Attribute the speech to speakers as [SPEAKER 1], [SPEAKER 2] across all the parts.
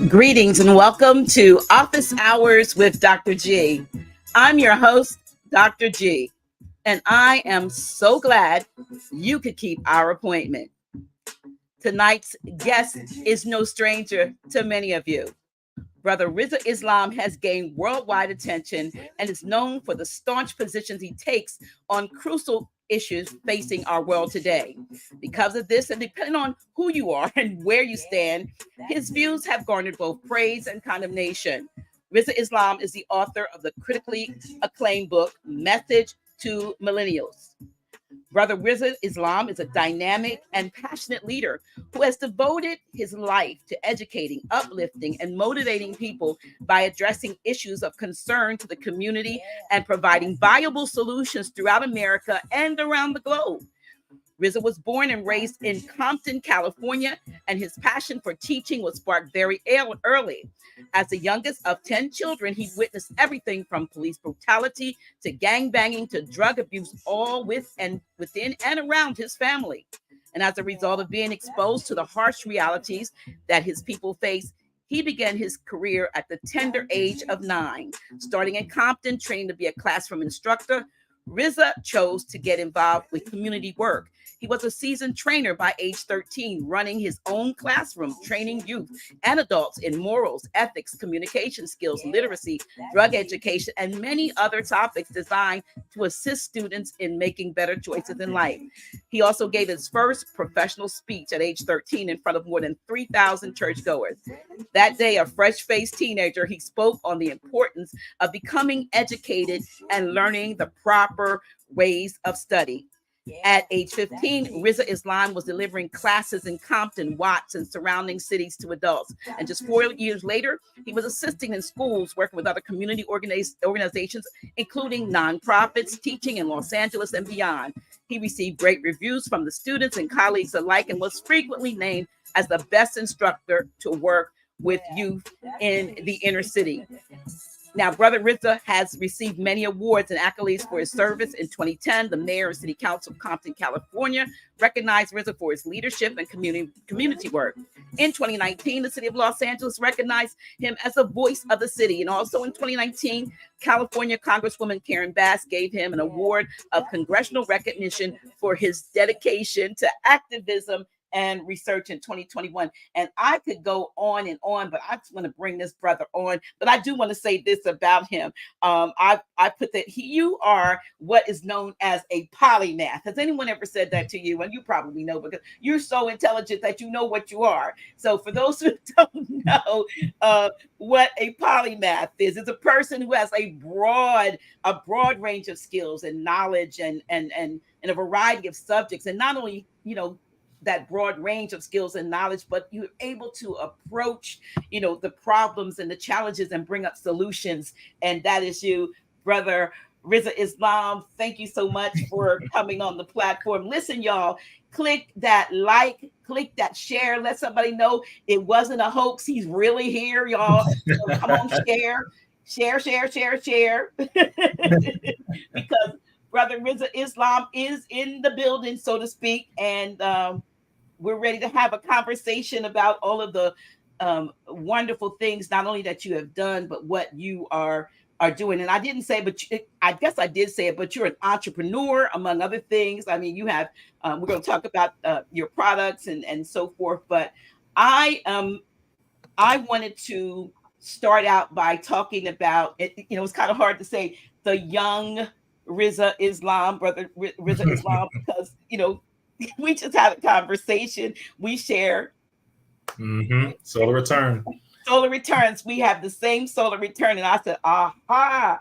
[SPEAKER 1] Greetings and welcome to Office Hours with Dr. G. I'm your host, Dr. G, and I am so glad you could keep our appointment. Tonight's guest is no stranger to many of you. Brother Rizza Islam has gained worldwide attention and is known for the staunch positions he takes on crucial issues facing our world today. Because of this, and depending on who you are and where you stand, his views have garnered both praise and condemnation. Rizza Islam is the author of the critically acclaimed book, Message to Millineals. Brother Rizza Islam is a dynamic and passionate leader who has devoted his life to educating, uplifting, and motivating people by addressing issues of concern to the community and providing viable solutions throughout America and around the globe. Rizza was born and raised in Compton, California, and his passion for teaching was sparked very early. As the youngest of 10 children, he witnessed everything from police brutality to gang banging to drug abuse, all within and around his family. And as a result of being exposed to the harsh realities that his people face, he began his career at the tender age of 9. Starting in Compton, trained to be a classroom instructor, Rizza chose to get involved with community work. He was a seasoned trainer by age 13, running his own classroom, training youth and adults in morals, ethics, communication skills, literacy, drug education, and many other topics designed to assist students in making better choices in life. He also gave his first professional speech at age 13 in front of more than 3,000 churchgoers. That day, a fresh-faced teenager, he spoke on the importance of becoming educated and learning the proper ways of study. At age 15, Rizza Islam was delivering classes in Compton, Watts, and surrounding cities to adults. And just 4 years later, he was assisting in schools, working with other community organizations, including nonprofits, teaching in Los Angeles and beyond. He received great reviews from the students and colleagues alike and was frequently named as the best instructor to work with youth in the inner city. Now, Brother Rizza has received many awards and accolades for his service. In 2010, the mayor and city council of Compton, California, recognized Rizza for his leadership and community work. In 2019, the city of Los Angeles recognized him as a voice of the city. And also in 2019, California Congresswoman Karen Bass gave him an award of congressional recognition for his dedication to activism and research in 2021. And I could go on and on, but I just want to bring this brother on. But I do want to say this about him. I put that you are what is known as a polymath. Has anyone ever said that to you? And you probably know, because you're so intelligent that you know what you are. So for those who don't know what a polymath is, it's a person who has a broad range of skills and knowledge and a variety of subjects. And not only, that broad range of skills and knowledge, but you're able to approach, the problems and the challenges and bring up solutions. And that is you, Brother Rizza Islam. Thank you so much for coming on the platform. Listen, y'all, click that like, click that share, let somebody know it wasn't a hoax. He's really here, y'all. So come on, share. Because Brother Rizza Islam is in the building, so to speak. And we're ready to have a conversation about all of the wonderful things, not only that you have done, but what you are doing. And I didn't say, but I guess I did say it, but you're an entrepreneur, among other things. I mean, you have, we're going to talk about your products and so forth. But I wanted to start out by talking about, it's kind of hard to say the young Rizza Islam, Brother Rizza Islam, because, we just had a conversation. We share
[SPEAKER 2] solar return.
[SPEAKER 1] Solar returns. We have the same solar return. And I said, aha,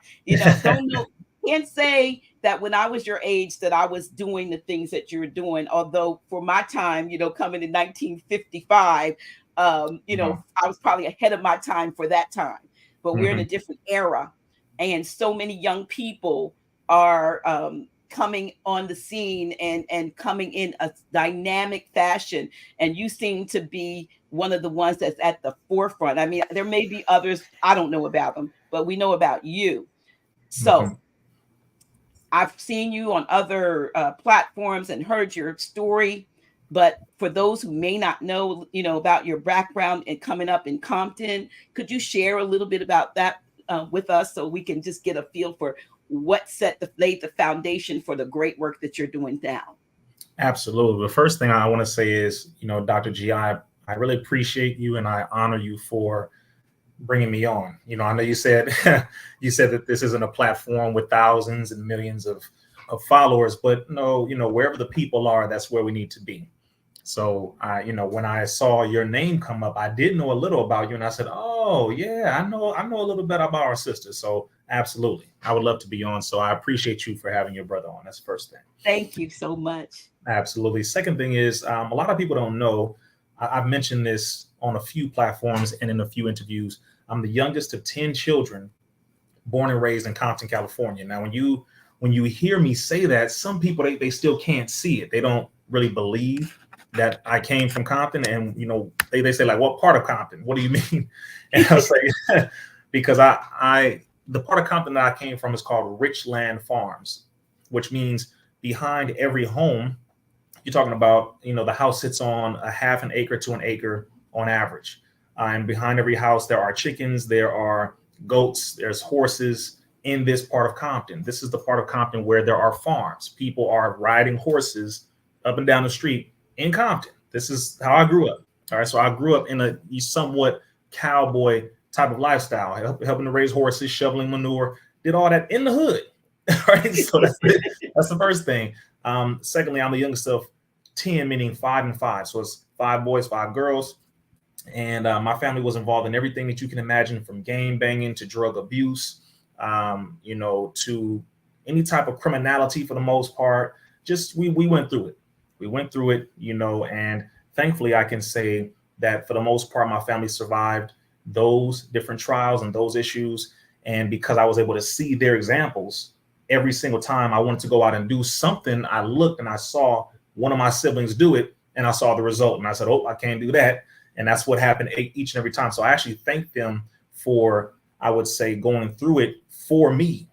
[SPEAKER 1] don't know. Can't say that when I was your age that I was doing the things that you're doing. Although for my time, coming in 1955, I was probably ahead of my time for that time. But we're in a different era. And so many young people are coming on the scene and coming in a dynamic fashion. And you seem to be one of the ones that's at the forefront. I mean, there may be others, I don't know about them, but we know about you. So I've seen you on other platforms and heard your story, but for those who may not know, about your background and coming up in Compton, could you share a little bit about that with us so we can just get a feel for what laid the foundation for the great work that you're doing now?
[SPEAKER 2] Absolutely. The first thing I want to say is, Dr. G, I really appreciate you and I honor you for bringing me on. I know you said you said that this isn't a platform with thousands and millions of followers, but no, wherever the people are, that's where we need to be. So when I saw your name come up, I did know a little about you, and I said, "Oh yeah, I know a little bit about our sister." So absolutely, I would love to be on. So I appreciate you for having your brother on. That's the first thing.
[SPEAKER 1] Thank you so much.
[SPEAKER 2] Absolutely. Second thing is, a lot of people don't know. I've mentioned this on a few platforms and in a few interviews. I'm the youngest of 10 children born and raised in Compton, California. Now, when you hear me say that, some people, they still can't see it. They don't really believe that I came from Compton. And, they say, like, what part of Compton? What do you mean? And I was like, because the part of Compton that I came from is called Richland Farms, which means behind every home, you're talking about, the house sits on a half an acre to an acre on average. And behind every house, there are chickens, there are goats, there's horses in this part of Compton. This is the part of Compton where there are farms. People are riding horses up and down the street in Compton. This is how I grew up. All right. So I grew up in a somewhat cowboy type of lifestyle, helping to raise horses, shoveling manure, did all that in the hood. All right. So that's the first thing. Secondly, I'm the youngest of 10, meaning 5 and 5. So it's 5 boys, 5 girls. And my family was involved in everything that you can imagine, from gang banging to drug abuse, to any type of criminality for the most part. Just we went through it. We went through it, and thankfully I can say that for the most part, my family survived those different trials and those issues. And because I was able to see their examples every single time I wanted to go out and do something, I looked and I saw one of my siblings do it and I saw the result. And I said, oh, I can't do that. And that's what happened each and every time. So I actually thank them for, I would say, going through it for me,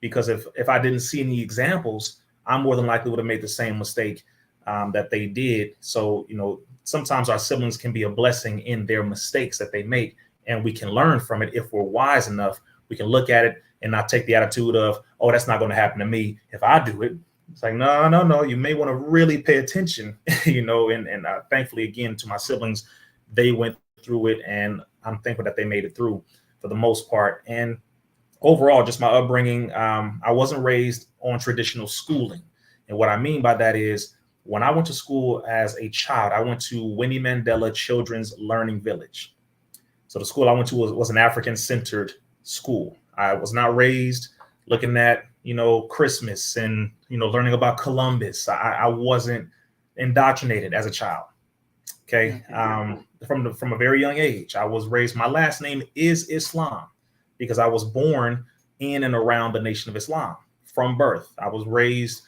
[SPEAKER 2] because if I didn't see any examples, I more than likely would have made the same mistake that they did. So, sometimes our siblings can be a blessing in their mistakes that they make, and we can learn from it. If we're wise enough, we can look at it and not take the attitude of, oh, that's not going to happen to me if I do it. It's like, no, you may want to really pay attention, and thankfully, again, to my siblings, they went through it, and I'm thankful that they made it through for the most part. And overall, just my upbringing, I wasn't raised on traditional schooling. And what I mean by that is, when I went to school as a child, I went to Winnie Mandela Children's Learning Village. So the school I went to was an African-centered school. I was not raised looking at, Christmas and, learning about Columbus. I wasn't indoctrinated as a child. Okay. From a very young age, I was raised, my last name is Islam because I was born in and around the Nation of Islam from birth. I was raised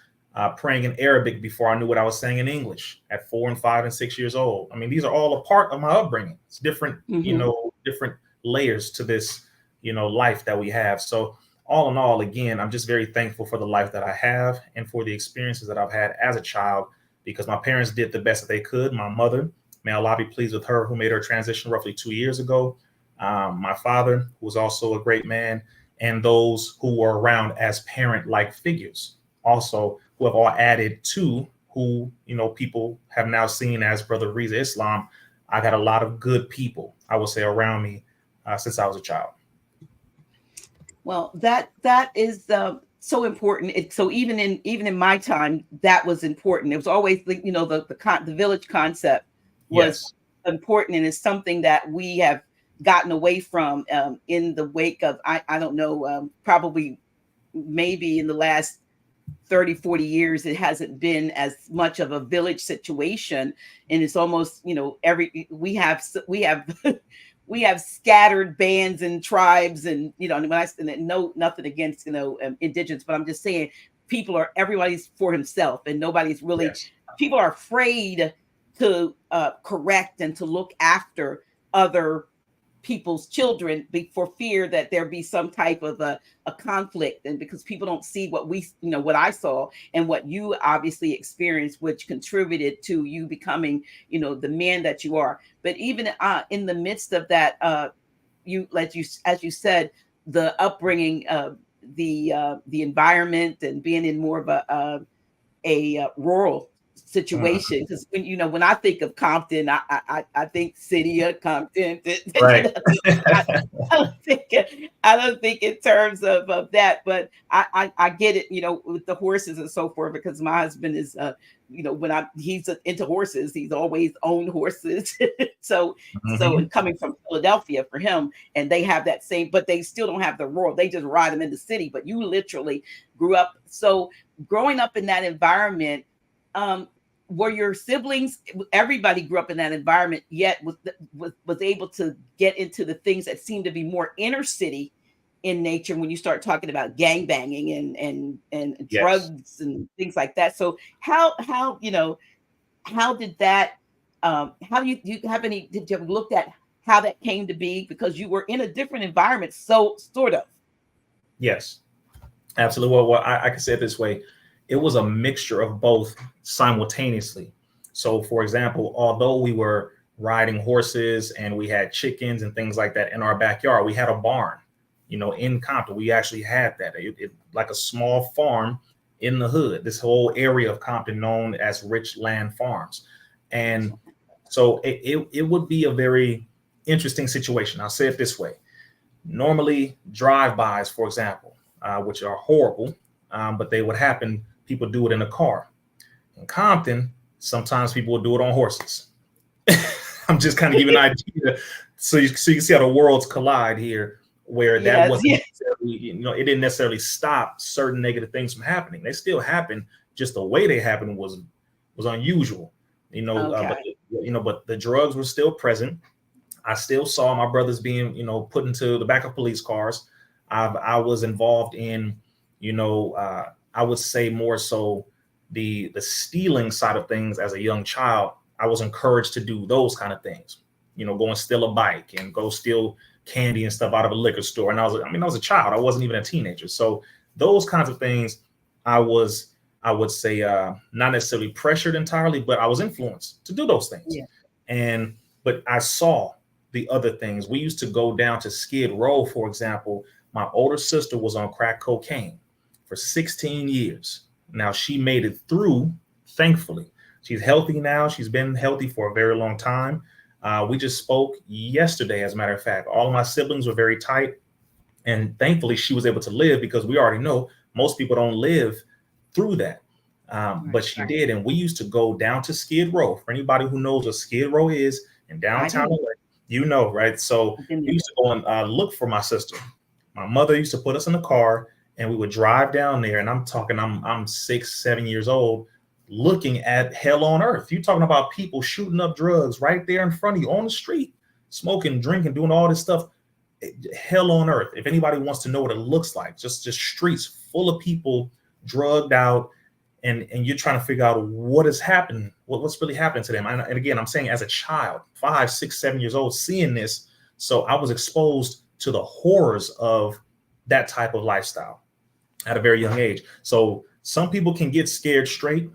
[SPEAKER 2] praying in Arabic before I knew what I was saying in English at 4 and 5 and 6 years old. I mean, these are all a part of my upbringing. It's different, different layers to this, life that we have. So all in all, again, I'm just very thankful for the life that I have and for the experiences that I've had as a child, because my parents did the best that they could. My mother, may Allah be pleased with her, who made her transition roughly 2 years ago. My father, who was also a great man, and those who were around as parent-like figures also, who have all added to who, people have now seen as Brother Rizza Islam. I've had a lot of good people, I would say, around me since I was a child.
[SPEAKER 1] Well, that is so important. So even in my time, that was important. It was always the village concept was important, and it's something that we have gotten away from in the wake of I don't know, probably maybe in the last 30, 40 years, it hasn't been as much of a village situation. And it's almost, we have we have scattered bands and tribes, and nothing against indigenous, but I'm just saying everybody's for himself, and nobody's really people are afraid to correct and to look after other people's children for fear that there be some type of a conflict, and because people don't see what what I saw and what you obviously experienced, which contributed to you becoming the man that you are. But even in the midst of that, as you said, the upbringing, the environment, and being in more of a rural situation, because when I think of Compton, I think city of Compton.
[SPEAKER 2] Right.
[SPEAKER 1] I, I don't think in terms of that, but I get it, with the horses and so forth, because my husband is he's into horses, he's always owned horses. so and coming from Philadelphia for him, and they have that same, but they still don't have the rural, they just ride them in the city. But you literally grew up, so growing up in that environment, were your siblings, everybody grew up in that environment, yet was able to get into the things that seem to be more inner city in nature when you start talking about gang banging and
[SPEAKER 2] Yes.
[SPEAKER 1] drugs and things like that? So how did that, how do you have any, did you ever look at how that came to be, because you were in a different environment, so sort of?
[SPEAKER 2] Yes, absolutely. Well, I can say it this way. It was a mixture of both simultaneously. So, for example, although we were riding horses and we had chickens and things like that in our backyard, we had a barn, in Compton. We actually had that. It like a small farm in the hood, this whole area of Compton known as Rich Land Farms. And so it would be a very interesting situation. I'll say it this way. Normally, drive-bys, for example, which are horrible, but they would happen. People do it in a car. In Compton, sometimes people would do it on horses. I'm just kind of giving an idea, so you can see how the worlds collide here, where that wasn't necessarily, it didn't necessarily stop certain negative things from happening. They still happen, just the way they happened was unusual, but the drugs were still present. I still saw my brothers being, put into the back of police cars. I was involved in, I would say more so the stealing side of things as a young child. I was encouraged to do those kind of things, go and steal a bike and go steal candy and stuff out of a liquor store. And I was a child. I wasn't even a teenager. So those kinds of things, I would say, not necessarily pressured entirely, but I was influenced to do those things.
[SPEAKER 1] Yeah.
[SPEAKER 2] But I saw the other things. We used to go down to Skid Row, for example. My older sister was on crack cocaine for 16 years. Now she made it through, thankfully. She's healthy now. She's been healthy for a very long time. We just spoke yesterday, as a matter of fact. All of my siblings were very tight. And thankfully, she was able to live, because we already know most people don't live through that. But she did. And we used to go down to Skid Row. For anybody who knows what Skid Row is in downtown LA, right? So we used to go and look for my sister. My mother used to put us in the car and we would drive down there. And I'm talking, I'm 6, 7 years old, looking at hell on earth. You're talking about people shooting up drugs right there in front of you on the street, smoking, drinking, doing all this stuff. Hell on earth. If anybody wants to know what it looks like, just streets full of people drugged out, and you're trying to figure out what is happening, what's really happening to them. And again, I'm saying as a child, 5, 6, 7 years old, seeing this. So I was exposed to the horrors of that type of lifestyle at a very young age. So some people can get scared straight.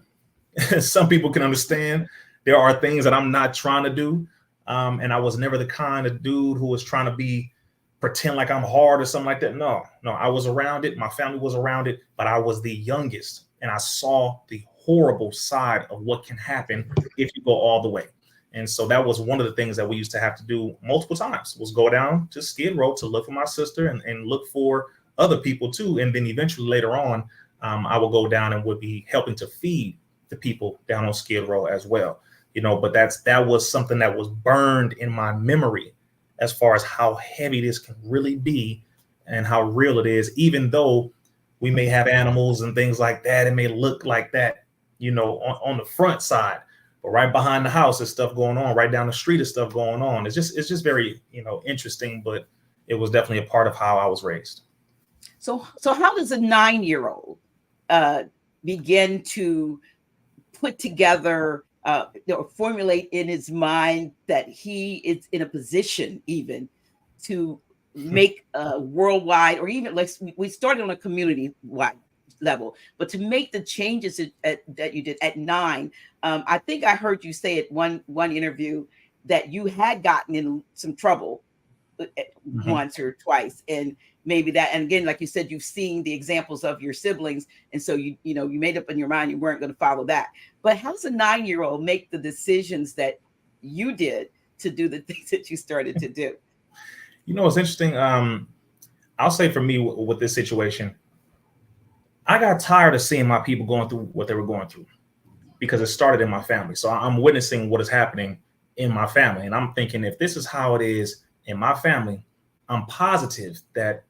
[SPEAKER 2] Some people can understand there are things that I'm not trying to do. And I was never the kind of dude who was trying to pretend like I'm hard or something like that. No, I was around it. My family was around it, but I was the youngest. And I saw the horrible side of what can happen if you go all the way. And so that was one of the things that we used to have to do multiple times, was go down to Skid Row to look for my sister and look for other people too. And then eventually later on, I will go down and would be helping to feed the people down on Skid Row as well. But that was something that was burned in my memory as far as how heavy this can really be and how real it is, even though we may have animals and things like that. It may look like that, on the front side, but right behind the house is stuff going on. Right down the street is stuff going on. It's just very, interesting, but it was definitely a part of how I was raised.
[SPEAKER 1] So how does a 9-year-old begin to put together, formulate in his mind that he is in a position even to make a worldwide, or even like we started on a community wide level, but to make the changes that you did at 9. I think I heard you say at one interview that you had gotten in some trouble once or twice, and maybe that, and again, like you said, you've seen the examples of your siblings, and so you made up in your mind you weren't going to follow that. But how does a 9-year-old make the decisions that you did to do the things that you started to do?
[SPEAKER 2] It's interesting. I'll say for me with this situation, I got tired of seeing my people going through what they were going through, because it started in my family. So I'm witnessing what is happening in my family, and I'm thinking, if this is how it is in my family, I'm positive that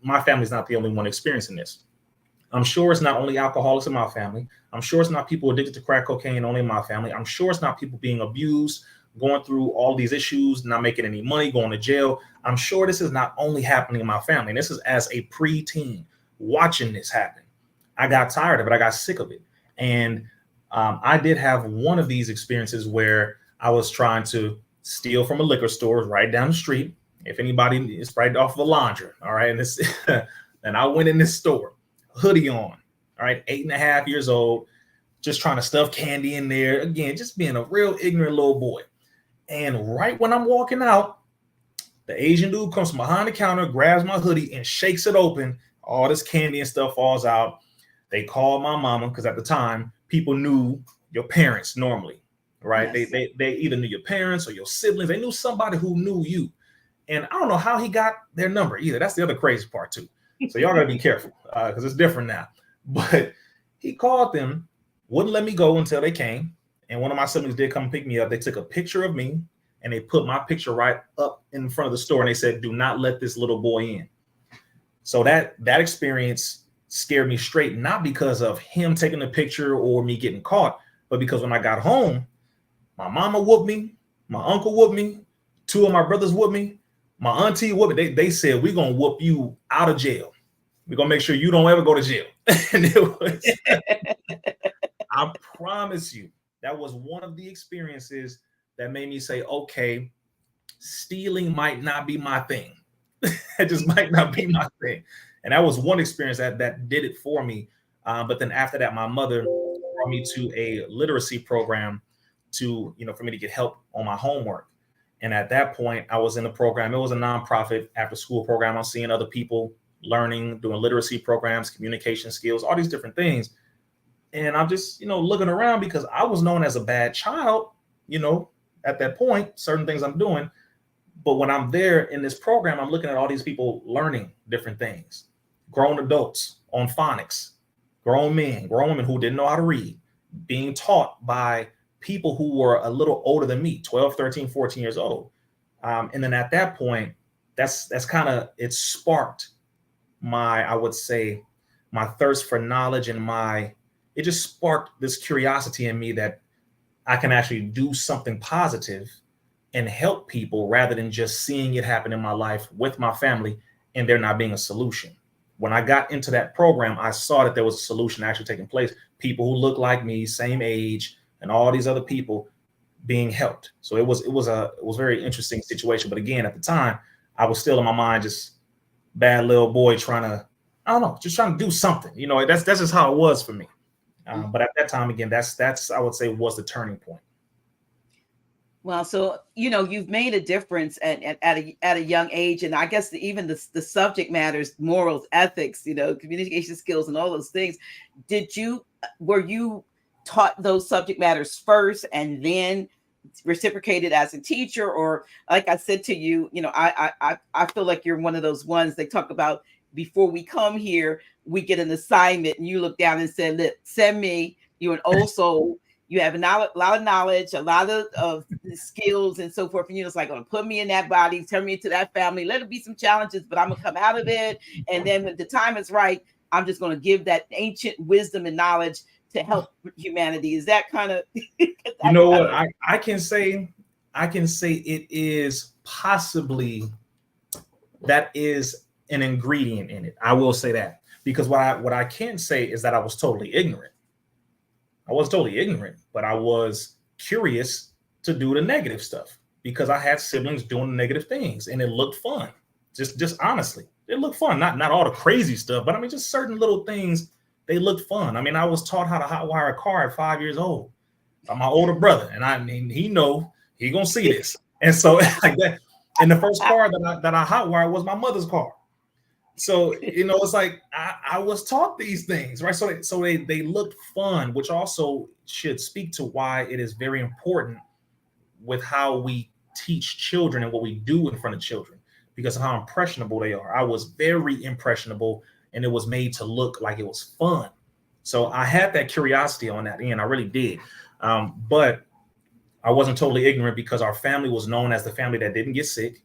[SPEAKER 2] my family is not the only one experiencing this. I'm sure it's not only alcoholics in my family. I'm sure it's not people addicted to crack cocaine only in my family. I'm sure it's not people being abused, going through all these issues, not making any money, going to jail. I'm sure this is not only happening in my family. And this is as a preteen watching this happen. I got tired of it. I got sick of it. And I did have one of these experiences where I was trying to steal from a liquor store right down the street. If anybody, it's right off of a laundry. All right. And this, and I went in this store, hoodie on. All right. 8.5 years old, just trying to stuff candy in there. Again, just being a real ignorant little boy. And right when I'm walking out, the Asian dude comes from behind the counter, grabs my hoodie and shakes it open. All this candy and stuff falls out. They call my mama, because at the time, people knew your parents normally, right? Yes. They either knew your parents or your siblings. They knew somebody who knew you. And I don't know how he got their number either. That's the other crazy part too. So y'all got to be careful because it's different now. But he called them, wouldn't let me go until they came. And one of my siblings did come pick me up. They took a picture of me and they put my picture right up in front of the store. And they said, do not let this little boy in. So that experience scared me straight, not because of him taking the picture or me getting caught, but because when I got home, my mama whooped me, my uncle whooped me, 2 of my brothers whooped me, my auntie whooped me. They said, we're going to whoop you out of jail. We're going to make sure you don't ever go to jail. And it was, I promise you, that was one of the experiences that made me say, okay, stealing might not be my thing. It just might not be my thing. And that was one experience that did it for me. But then after that, my mother brought me to a literacy program to, for me to get help on my homework. And at that point, I was in the program. It was a nonprofit after school program. I was seeing other people learning, doing literacy programs, communication skills, all these different things. And I'm just, looking around because I was known as a bad child, at that point, certain things I'm doing. But when I'm there in this program, I'm looking at all these people learning different things. Grown adults on phonics, grown men, grown women who didn't know how to read, being taught by people who were a little older than me, 12, 13, 14 years old. And then at that point, that's kind of, it sparked I would say, my thirst for knowledge and it just sparked this curiosity in me that I can actually do something positive and help people rather than just seeing it happen in my life with my family and there not being a solution. When I got into that program, I saw that there was a solution actually taking place. People who look like me, same age, and all these other people being helped. So it was a very interesting situation. But again, at the time, I was still in my mind, just bad little boy trying to do something. That's just how it was for me. But at that time, again, that's I would say was the turning point.
[SPEAKER 1] Well, so, you've made a difference at a young age. And I guess even the subject matters, morals, ethics, communication skills and all those things. Were you taught those subject matters first and then reciprocated as a teacher? Or like I said to you, I feel like you're one of those ones they talk about before we come here, we get an assignment and you look down and say, look, send me, you're an old soul. You have a lot of knowledge, a lot of skills and so forth. And it's like, going to put me in that body, turn me into that family. Let it be some challenges, but I'm going to come out of it. And then when the time is right, I'm just going to give that ancient wisdom and knowledge to help humanity. Is that kind of?
[SPEAKER 2] You know what? I can say it is possibly that is an ingredient in it. I will say that because what I can say is that I was totally ignorant. I was totally ignorant, but I was curious to do the negative stuff. because I had siblings doing negative things, and it looked fun. Just honestly, it looked fun. Not all the crazy stuff, but I mean, just certain little things. They looked fun. I mean, I was taught how to hotwire a car at 5 years old by my older brother, and I mean, he gonna see this, and so like that. And the first car that I hotwired was my mother's car. So, it's like I was taught these things, right? So they looked fun, which also should speak to why it is very important with how we teach children and what we do in front of children, because of how impressionable they are. I was very impressionable, and it was made to look like it was fun. So I had that curiosity on that end. I really did. But I wasn't totally ignorant, because our family was known as the family that didn't get sick,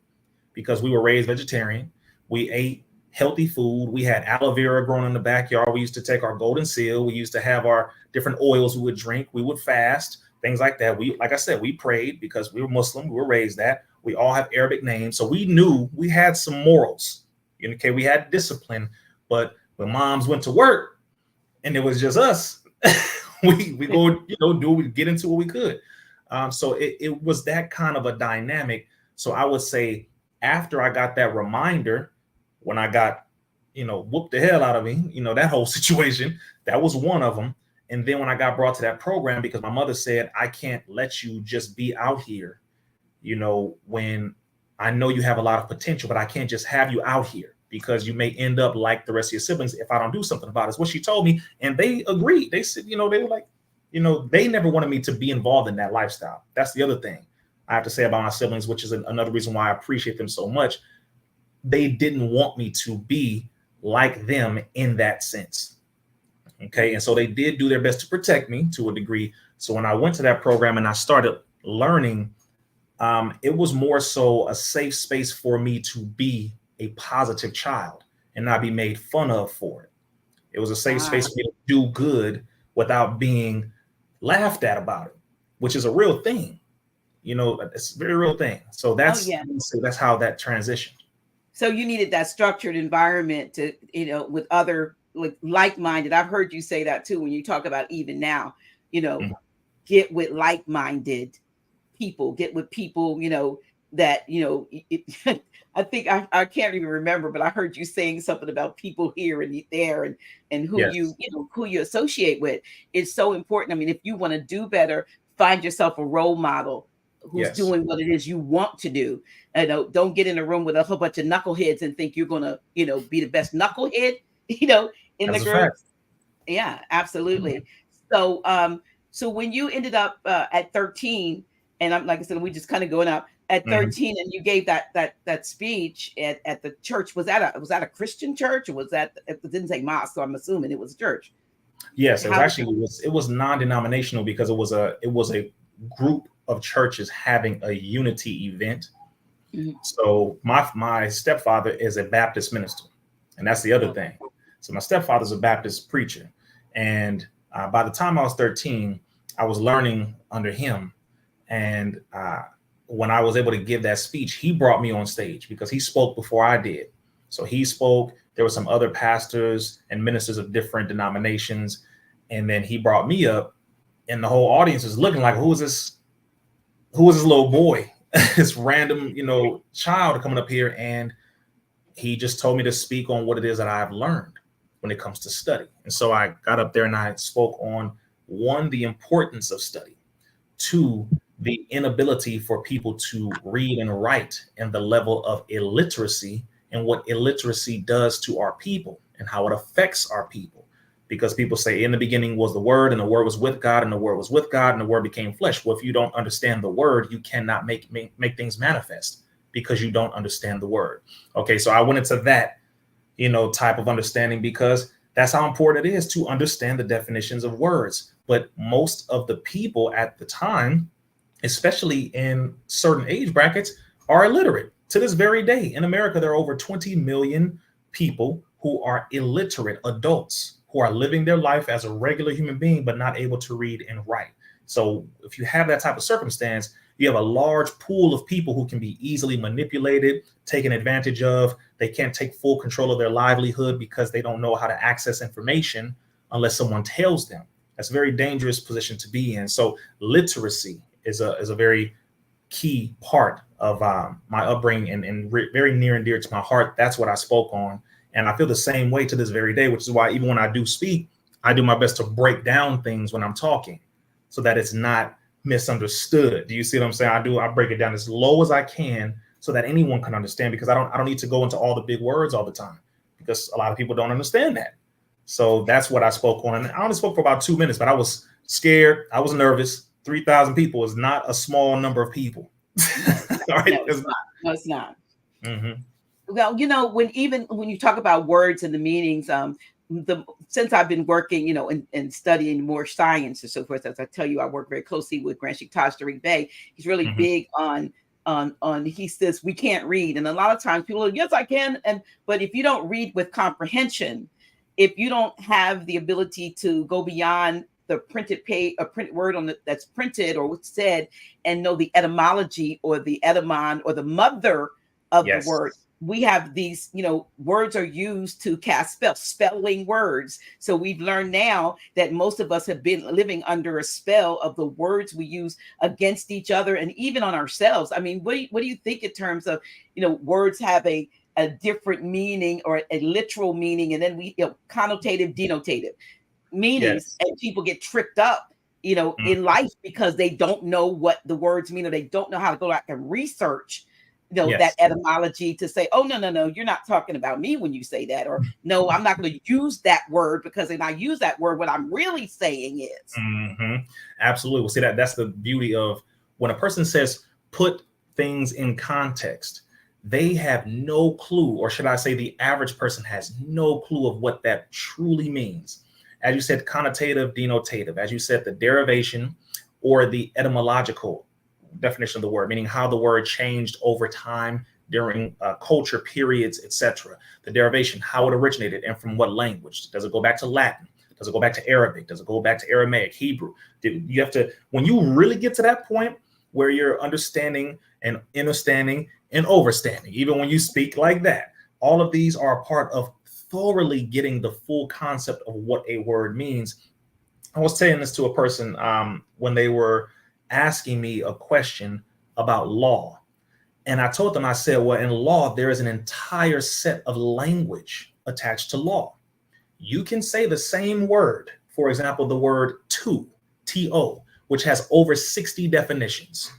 [SPEAKER 2] because we were raised vegetarian. We ate healthy food. We had aloe vera growing in the backyard. We used to take our golden seal. We used to have our different oils we would drink. We would fast, things like that. Like I said, we prayed because we were Muslim. We were raised that. We all have Arabic names. So we knew we had some morals. Okay, we had discipline. But when moms went to work and it was just us, we go, we get into what we could. So it was that kind of a dynamic. So I would say after I got that reminder, when I got, whooped the hell out of me, that whole situation, that was one of them. And then when I got brought to that program, because my mother said, I can't let you just be out here, when I know you have a lot of potential, but I can't just have you out here, because you may end up like the rest of your siblings if I don't do something about it. It's what she told me. And they agreed. They said, they were like, they never wanted me to be involved in that lifestyle. That's the other thing I have to say about my siblings, which is another reason why I appreciate them so much. They didn't want me to be like them in that sense. Okay. And so they did do their best to protect me to a degree. So when I went to that program and I started learning, it was more so a safe space for me to be a positive child and not be made fun of for it. It was a safe space for me to do good without being laughed at about it, which is a real thing. It's a very real thing. So that's how that transitioned.
[SPEAKER 1] So you needed that structured environment to, with other like-minded. I've heard you say that too when you talk about even now, get with like-minded people, get with people, that, I think I can't even remember, but I heard you saying something about people here and there and who who you associate with. It's so important. I mean, if you want to do better, find yourself a role model who's doing what it is you want to do. Don't get in a room with a whole bunch of knuckleheads and think you're gonna, be the best knucklehead, in the group. Yeah, absolutely. Mm-hmm. So when you ended up at 13, and I'm like I said, we just kind of going out at 13, and you gave that speech at the church. Was that a Christian church, or was that? It didn't say mosque, so I'm assuming it was a church.
[SPEAKER 2] Yes, it was non-denominational, because it was a group of churches having a unity event. Mm-hmm. So my stepfather is a Baptist minister, and that's the other thing. So my stepfather's a Baptist preacher, and by the time I was 13, I was learning under him. And when I was able to give that speech, he brought me on stage because he spoke before I did. So he spoke. There were some other pastors and ministers of different denominations, and then he brought me up, and the whole audience is looking like, who is this little boy, this random, child coming up here? And he just told me to speak on what it is that I've learned when it comes to study. And so I got up there and I spoke on, one, the importance of study, two, the inability for people to read and write, and the level of illiteracy and what illiteracy does to our people and how it affects our people. Because people say in the beginning was the Word, and the Word was with God, and the Word was with God, and the Word became flesh. Well, if you don't understand the Word, you cannot make things manifest, because you don't understand the Word. Okay, so I went into that, type of understanding, because that's how important it is to understand the definitions of words. But most of the people at the time, especially in certain age brackets, are illiterate. To this very day in America, there are over 20 million people who are illiterate adults, who are living their life as a regular human being, but not able to read and write. So if you have that type of circumstance, you have a large pool of people who can be easily manipulated, taken advantage of. They can't take full control of their livelihood because they don't know how to access information unless someone tells them. That's a very dangerous position to be in. So literacy is a very key part of my upbringing and very near and dear to my heart. That's what I spoke on. And I feel the same way to this very day, which is why even when I do speak, I do my best to break down things when I'm talking so that it's not misunderstood. Do you see what I'm saying? I break it down as low as I can so that anyone can understand, because I don't need to go into all the big words all the time, because a lot of people don't understand that. So that's what I spoke on. And I only spoke for about 2 minutes, but I was scared. I was nervous. 3,000 people is not a small number of people. All right?
[SPEAKER 1] No, it's not. No, it's not.
[SPEAKER 2] Mm-hmm.
[SPEAKER 1] Well, when you talk about words and the meanings, since I've been working, and studying more science and so forth, as I tell you, I work very closely with Grand Sheikh Taj Tariq Bey. He's really big on he says we can't read, and a lot of times people are, yes, I can, but if you don't read with comprehension, if you don't have the ability to go beyond the printed page, a printed word that's printed or what's said, and know the etymology or the etymon or the mother of the word. We have these, words are used to cast spelling words. So we've learned now that most of us have been living under a spell of the words we use against each other and even on ourselves. I mean, what do you think in terms of, words have a different meaning or a literal meaning, and then we, connotative, denotative meanings, and people get tricked up, in life because they don't know what the words mean, or they don't know how to go out and research that etymology to say, oh, no, you're not talking about me when you say that, or no, I'm not going to use that word, because if I use that word, what I'm really saying is.
[SPEAKER 2] Absolutely. Well, see, that's the beauty of when a person says put things in context, they have no clue, or should I say the average person has no clue of what that truly means. As you said, connotative, denotative, as you said, the derivation or the etymological definition of the word, meaning how the word changed over time during culture periods, etc. The derivation, how it originated and from what language. Does it go back to Latin? Does it go back to Arabic? Does it go back to Aramaic, Hebrew? You have to, when you really get to that point where you're understanding and understanding and overstanding, even when you speak like that, all of these are a part of thoroughly getting the full concept of what a word means. I was saying this to a person when they were asking me a question about law. And I told them, I said, well, in law, there is an entire set of language attached to law. You can say the same word, for example, the word to, T-O, which has over 60 definitions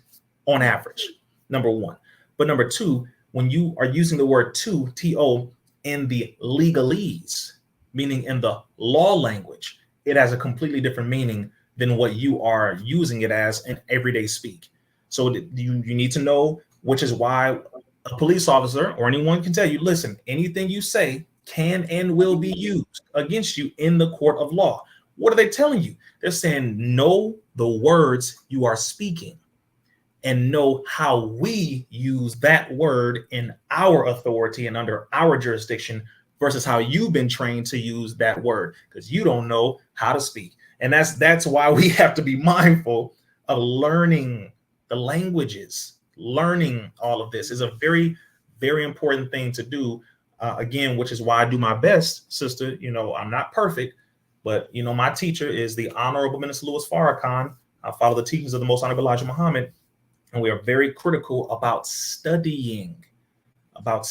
[SPEAKER 2] on average, number one. But number two, when you are using the word to, T-O, in the legalese, meaning in the law language, it has a completely different meaning than what you are using it as in everyday speak. So you need to know, which is why a police officer or anyone can tell you, listen, anything you say can and will be used against you in the court of law. What are they telling you? They're saying, know the words you are speaking and know how we use that word in our authority and under our jurisdiction versus how you've been trained to use that word, because you don't know how to speak. And that's why we have to be mindful of learning the languages. Learning all of this is a very, very important thing to do. Again, which is why I do my best, sister. I'm not perfect, but my teacher is the Honorable Minister Louis Farrakhan. I follow the teachings of the Most Honorable Elijah Muhammad, and we are very critical about studying. I'm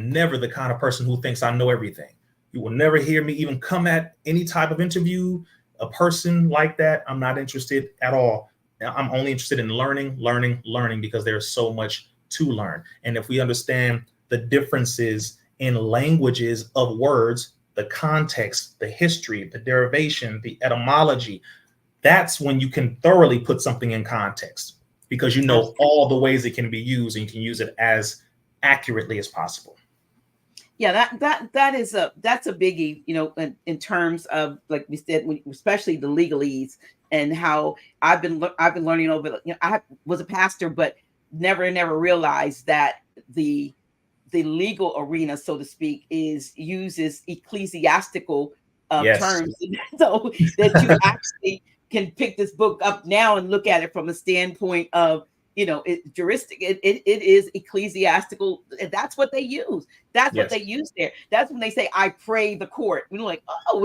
[SPEAKER 2] never the kind of person who thinks I know everything. You will never hear me even come at any type of interview, a person like that. I'm not interested at all. I'm only interested in learning, because there's so much to learn. And if we understand the differences in languages of words, the context, the history, the derivation, the etymology, that's when you can thoroughly put something in context, because you know all the ways it can be used and you can use it as accurately as possible.
[SPEAKER 1] Yeah, that's a biggie, in terms of, like we said, especially the legalese, and how I've been learning over. I was a pastor, but never realized that the legal arena, so to speak, uses ecclesiastical terms, so that you actually can pick this book up now and look at it from a standpoint of, juristic. It is ecclesiastical. That's what they use. That's what they use there. That's when they say, I pray the court. Like, oh, all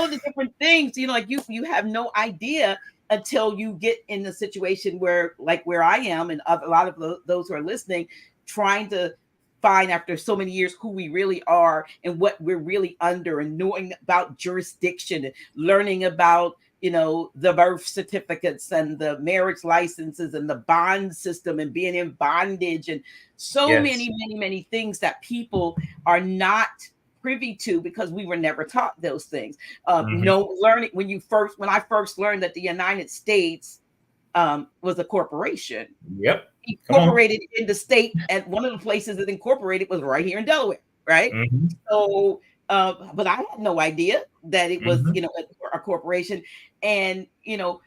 [SPEAKER 1] the different things, like you have no idea until you get in the situation where, like where I am, and a lot of those who are listening, trying to find after so many years who we really are and what we're really under, and knowing about jurisdiction, and learning about, you know, the birth certificates and the marriage licenses and the bond system and being in bondage, and so many things that people are not privy to because we were never taught those things. No learning when I first learned that the United States was a corporation.
[SPEAKER 2] Yep.
[SPEAKER 1] Incorporated in the state, and one of the places that incorporated was right here in Delaware, right? So, but I had no idea that it was, you know, a corporation. And you know,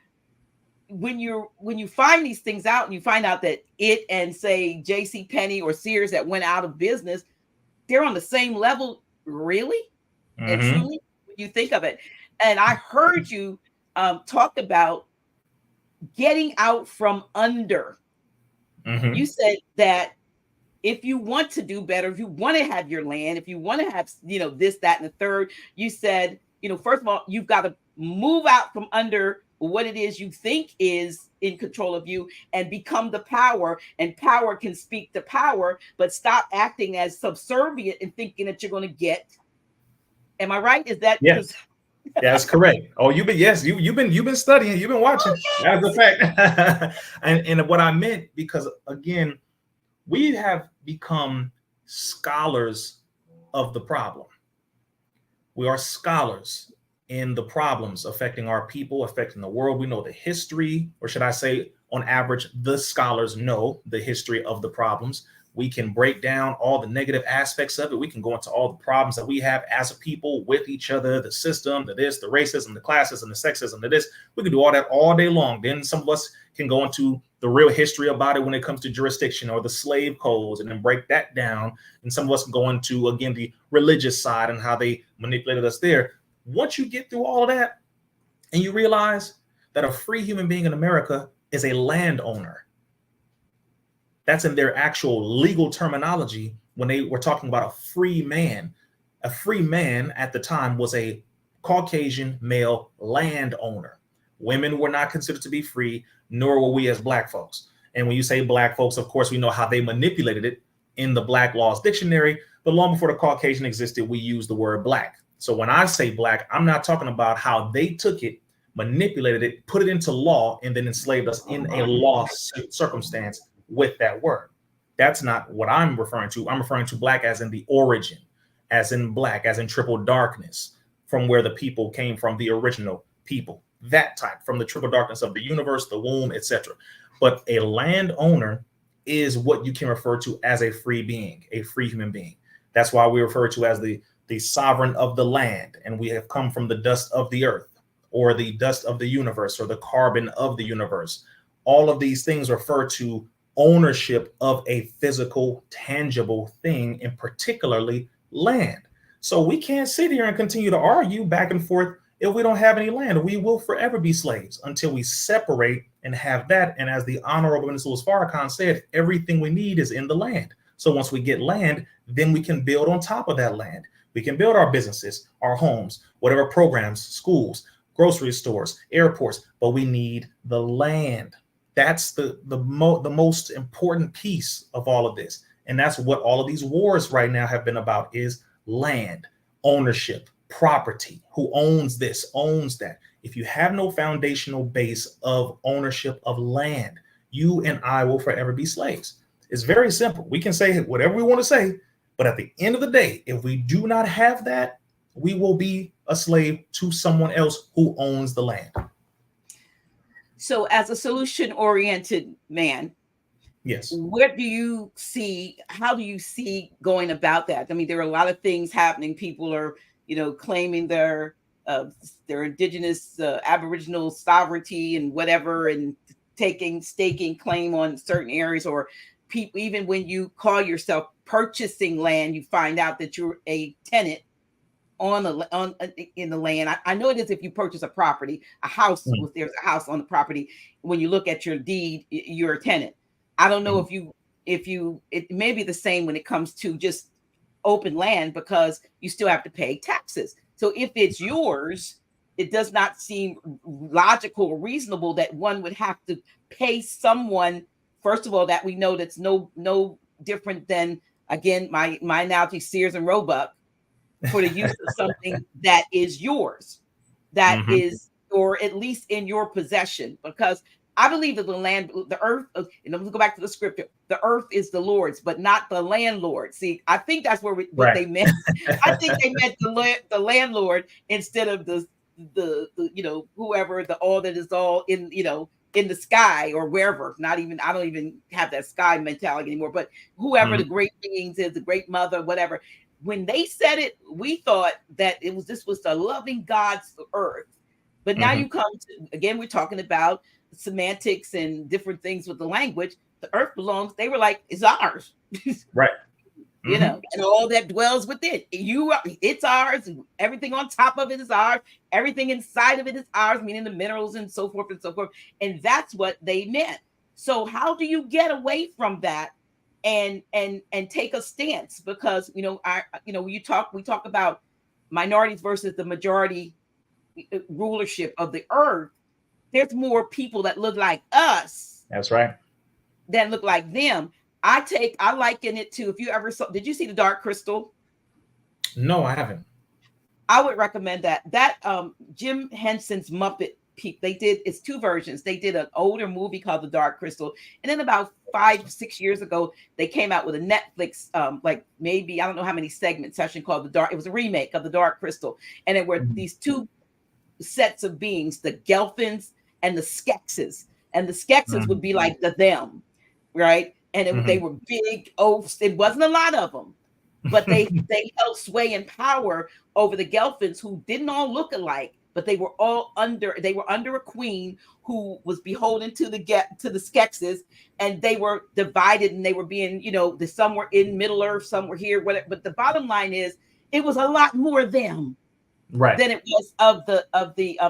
[SPEAKER 1] when you find these things out, and you find out that it and say J.C. Penney or Sears that went out of business, they're on the same level, really and truly, when you think of it. And I heard you talk about getting out from under. You said that if you want to do better, if you want to have your land, if you want to have, you know, this, that, and the third, you said, you know, first of all, you've got to move out from under what it is you think is in control of you and become the power. And power can speak to power, but stop acting as subservient and thinking that you're going to get. Am I right? Is that?
[SPEAKER 2] Yes. That's correct. Oh, you've been studying, you've been watching.
[SPEAKER 1] Oh, yes.
[SPEAKER 2] That's a fact. and what I meant, because again, we have become scholars of the problem. We are scholars in the problems affecting our people, affecting the world. We know the history, or should I say, on average, the scholars know the history of the problems. We can break down all the negative aspects of it. We can go into all the problems that we have as a people with each other, the system, the this, the racism, the classism, the sexism, the this. We can do all that all day long. Then some of us can go into the real history about it when it comes to jurisdiction or the slave codes, and then break that down. And some of us can go into, again, the religious side and how they manipulated us there. Once you get through all of that and you realize that a free human being in America is a landowner, that's in their actual legal terminology when they were talking about a free man. A free man at the time was a Caucasian male landowner. Women were not considered to be free, nor were we as Black folks. And when you say Black folks, of course, we know how they manipulated it in the Black Laws Dictionary. But long before the Caucasian existed, we used the word Black. So when I say Black, I'm not talking about how they took it, manipulated it, put it into law, and then enslaved us in a law circumstance with that word. That's not what I'm referring to. I'm referring to Black as in the origin, as in Black, as in triple darkness, from where the people came from, the original people, that type, from the triple darkness of the universe, the womb, etc. But a landowner is what you can refer to as a free being, a free human being. That's why we refer to as the sovereign of the land, and we have come from the dust of the earth, or the dust of the universe, or the carbon of the universe. All of these things refer to ownership of a physical, tangible thing, and particularly land. So we can't sit here and continue to argue back and forth if we don't have any land. We will forever be slaves until we separate and have that. And as the Honorable Minister Farrakhan said, everything we need is in the land. So once we get land, then we can build on top of that land. We can build our businesses, our homes, whatever programs, schools, grocery stores, airports, but we need the land. That's the most important piece of all of this. And that's what all of these wars right now have been about, is land, ownership, property. Who owns this, owns that. If you have no foundational base of ownership of land, you and I will forever be slaves. It's very simple. We can say whatever we want to say, but at the end of the day, if we do not have that, we will be a slave to someone else who owns the land.
[SPEAKER 1] So as a solution-oriented man,
[SPEAKER 2] yes,
[SPEAKER 1] how do you see going about that? I mean, there are a lot of things happening. People are, you know, claiming their indigenous Aboriginal sovereignty and whatever, and staking claim on certain areas, or people, even when you call yourself purchasing land, you find out that you're a tenant in the land. I know it is if you purchase a property, a house, if there's a house on the property, when you look at your deed, you're a tenant. I don't know if it may be the same when it comes to just open land, because you still have to pay taxes. So if it's yours, it does not seem logical or reasonable that one would have to pay someone, first of all, that we know that's no different than, again, my analogy, Sears and Roebuck, for the use of something that is yours, that is, or at least in your possession. Because I believe that the earth, and let's go back to the scripture, the earth is the Lord's, but not the landlord. See, I think that's what they meant. I think they meant the landlord instead of the whoever, the all that is all in, in the sky or wherever. Not even, I don't even have that sky mentality anymore, but whoever the great beings is, the great mother, whatever. When they said it, we thought that this was the loving God's earth. But now you come to, again, we're talking about semantics and different things with the language. The earth belongs, they were like, it's ours.
[SPEAKER 2] Right.
[SPEAKER 1] And all that dwells within it's ours, and everything on top of it is ours, everything inside of it is ours, meaning the minerals and so forth and so forth. And that's what they meant. So how do you get away from that and take a stance? Because we talk about minorities versus the majority rulership of the earth. There's more people that look like us.
[SPEAKER 2] That's right.
[SPEAKER 1] Than look like them. I liken it to, if you ever saw, did you see The Dark Crystal?
[SPEAKER 2] No, I haven't.
[SPEAKER 1] I would recommend that Jim Henson's Muppet Peak. It's two versions. They did an older movie called The Dark Crystal, and then about 5-6 years ago they came out with a Netflix like maybe I don't know how many segment session called The Dark. It was a remake of The Dark Crystal, and it were these two sets of beings, the Gelfins and the Skeksis, and the Skeksis would be like them, right? And they were big oafs. It wasn't a lot of them, but they held sway and power over the Gelfins, who didn't all look alike, but they were under a queen who was beholden to the Skeksis, and they were divided, and they were being, some were in Middle Earth, some were here, whatever. But the bottom line is, it was a lot more them than it was of the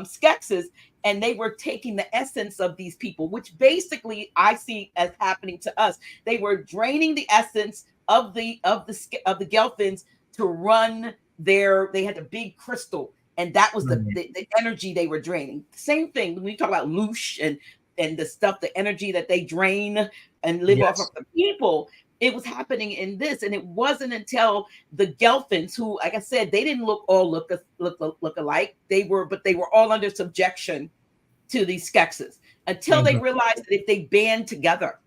[SPEAKER 1] Skeksis. And they were taking the essence of these people, which basically I see as happening to us. They were draining the essence of the Gelfins to run they had a big crystal, and that was the energy they were draining. Same thing when we talk about Loosh and the stuff, the energy that they drain and live off of the people. It was happening in this, and it wasn't until the Gelfins, who, like I said, they didn't look alike. They were all under subjection to these Skeksis until they realized that if they band together,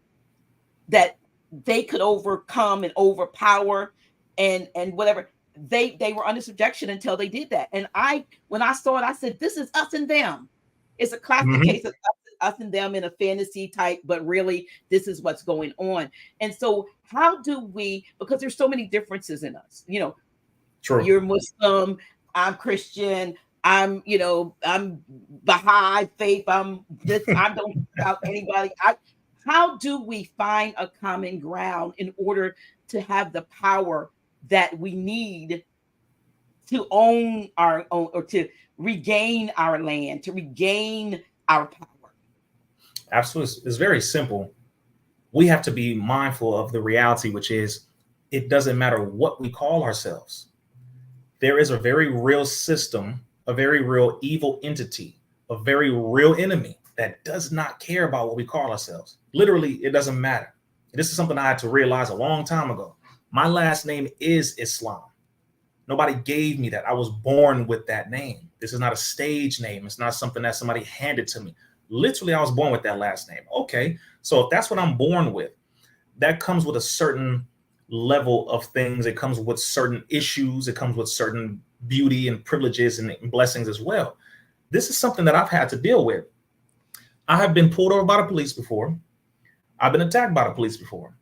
[SPEAKER 1] that they could overcome and overpower and whatever. They were under subjection until they did that. And when I saw it, I said, "This is us and them." It's a classic case of us and them in a fantasy type, but really this is what's going on. And so how do we, because there's so many differences in us,
[SPEAKER 2] True.
[SPEAKER 1] You're Muslim, I'm Christian, I'm Baha'i faith, I'm this, I don't about anybody. How do we find a common ground in order to have the power that we need to own our own, or to regain our land, to regain our power?
[SPEAKER 2] Absolutely. It's very simple. We have to be mindful of the reality, which is it doesn't matter what we call ourselves. There is a very real system, a very real evil entity, a very real enemy that does not care about what we call ourselves. Literally, it doesn't matter. This is something I had to realize a long time ago. My last name is Islam. Nobody gave me that. I was born with that name. This is not a stage name. It's not something that somebody handed to me. Literally, I was born with that last name. Okay, so if that's what I'm born with, that comes with a certain level of things. It comes with certain issues. It comes with certain beauty and privileges and blessings as well. This is something that I've had to deal with. I have been pulled over by the police before. I've been attacked by the police before.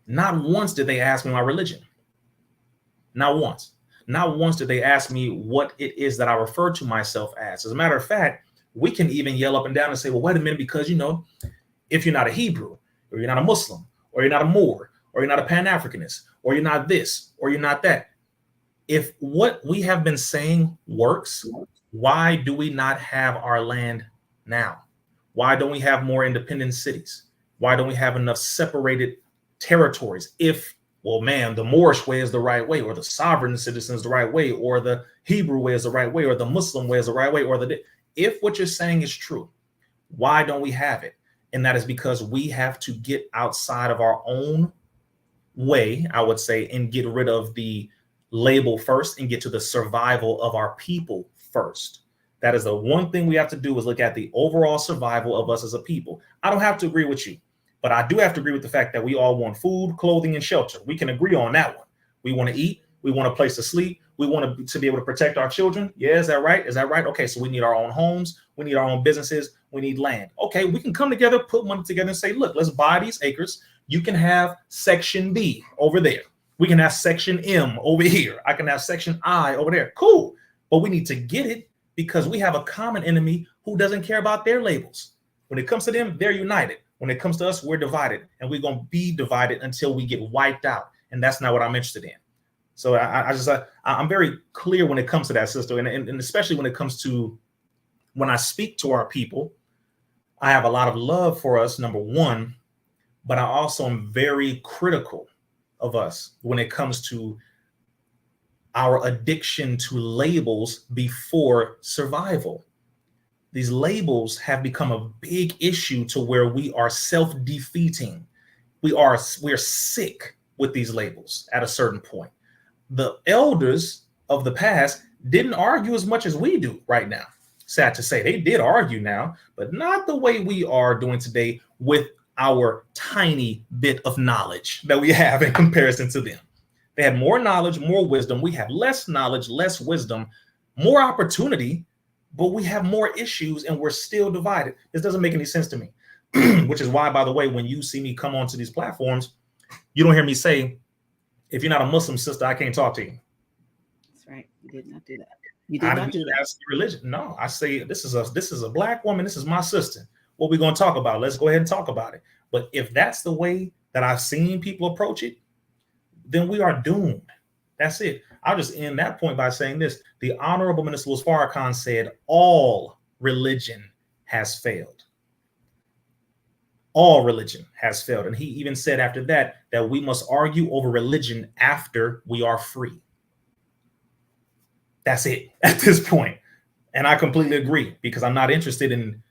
[SPEAKER 2] Not once did they ask me my religion. Not once. Not once did they ask me what it is that I refer to myself as. As a matter of fact, we can even yell up and down and say, well, wait a minute, because, if you're not a Hebrew, or you're not a Muslim, or you're not a Moor, or you're not a Pan-Africanist, or you're not this, or you're not that. If what we have been saying works, why do we not have our land now? Why don't we have more independent cities? Why don't we have enough separated territories? If well, man, the Moorish way is the right way, or the sovereign citizen is the right way, or the Hebrew way is the right way, or the Muslim way is the right way, or if what you're saying is true, why don't we have it? And that is because we have to get outside of our own way, I would say, and get rid of the label first and get to the survival of our people first. That is the one thing we have to do, is look at the overall survival of us as a people. I don't have to agree with you, but I do have to agree with the fact that we all want food, clothing, and shelter. We can agree on that one. We want to eat. We want a place to sleep. We want to be able to protect our children. Yeah, is that right? Is that right? Okay, so we need our own homes. We need our own businesses. We need land. Okay, we can come together, put money together and say, look, let's buy these acres. You can have section B over there. We can have section M over here. I can have section I over there. Cool. But we need to get it because we have a common enemy who doesn't care about their labels. When it comes to them, they're united. When it comes to us, we're divided, and we're going to be divided until we get wiped out. And that's not what I'm interested in. So I'm very clear when it comes to that, sister. And especially when it comes to when I speak to our people, I have a lot of love for us, number one, but I also am very critical of us when it comes to our addiction to labels before survival. These labels have become a big issue to where we are self-defeating. We're sick with these labels at a certain point. The elders of the past didn't argue as much as we do right now. Sad to say, they did argue now, but not the way we are doing today with our tiny bit of knowledge that we have in comparison to them. They had more knowledge, more wisdom. We have less knowledge, less wisdom, more opportunity, but we have more issues and we're still divided. This doesn't make any sense to me, which is why, by the way, when you see me come onto these platforms, you don't hear me say, if you're not a Muslim, sister, I can't talk to you.
[SPEAKER 1] That's right. You did not do that. You did not do that.
[SPEAKER 2] That's religion. No, I say this is a black woman. This is my sister. What we're going to talk about? Let's go ahead and talk about it. But if that's the way that I've seen people approach it, then we are doomed. That's it. I'll just end that point by saying this. The Honorable Minister Louis Farrakhan said, all religion has failed. All religion has failed. And he even said after that we must argue over religion after we are free. That's it at this point. And I completely agree, because I'm not interested in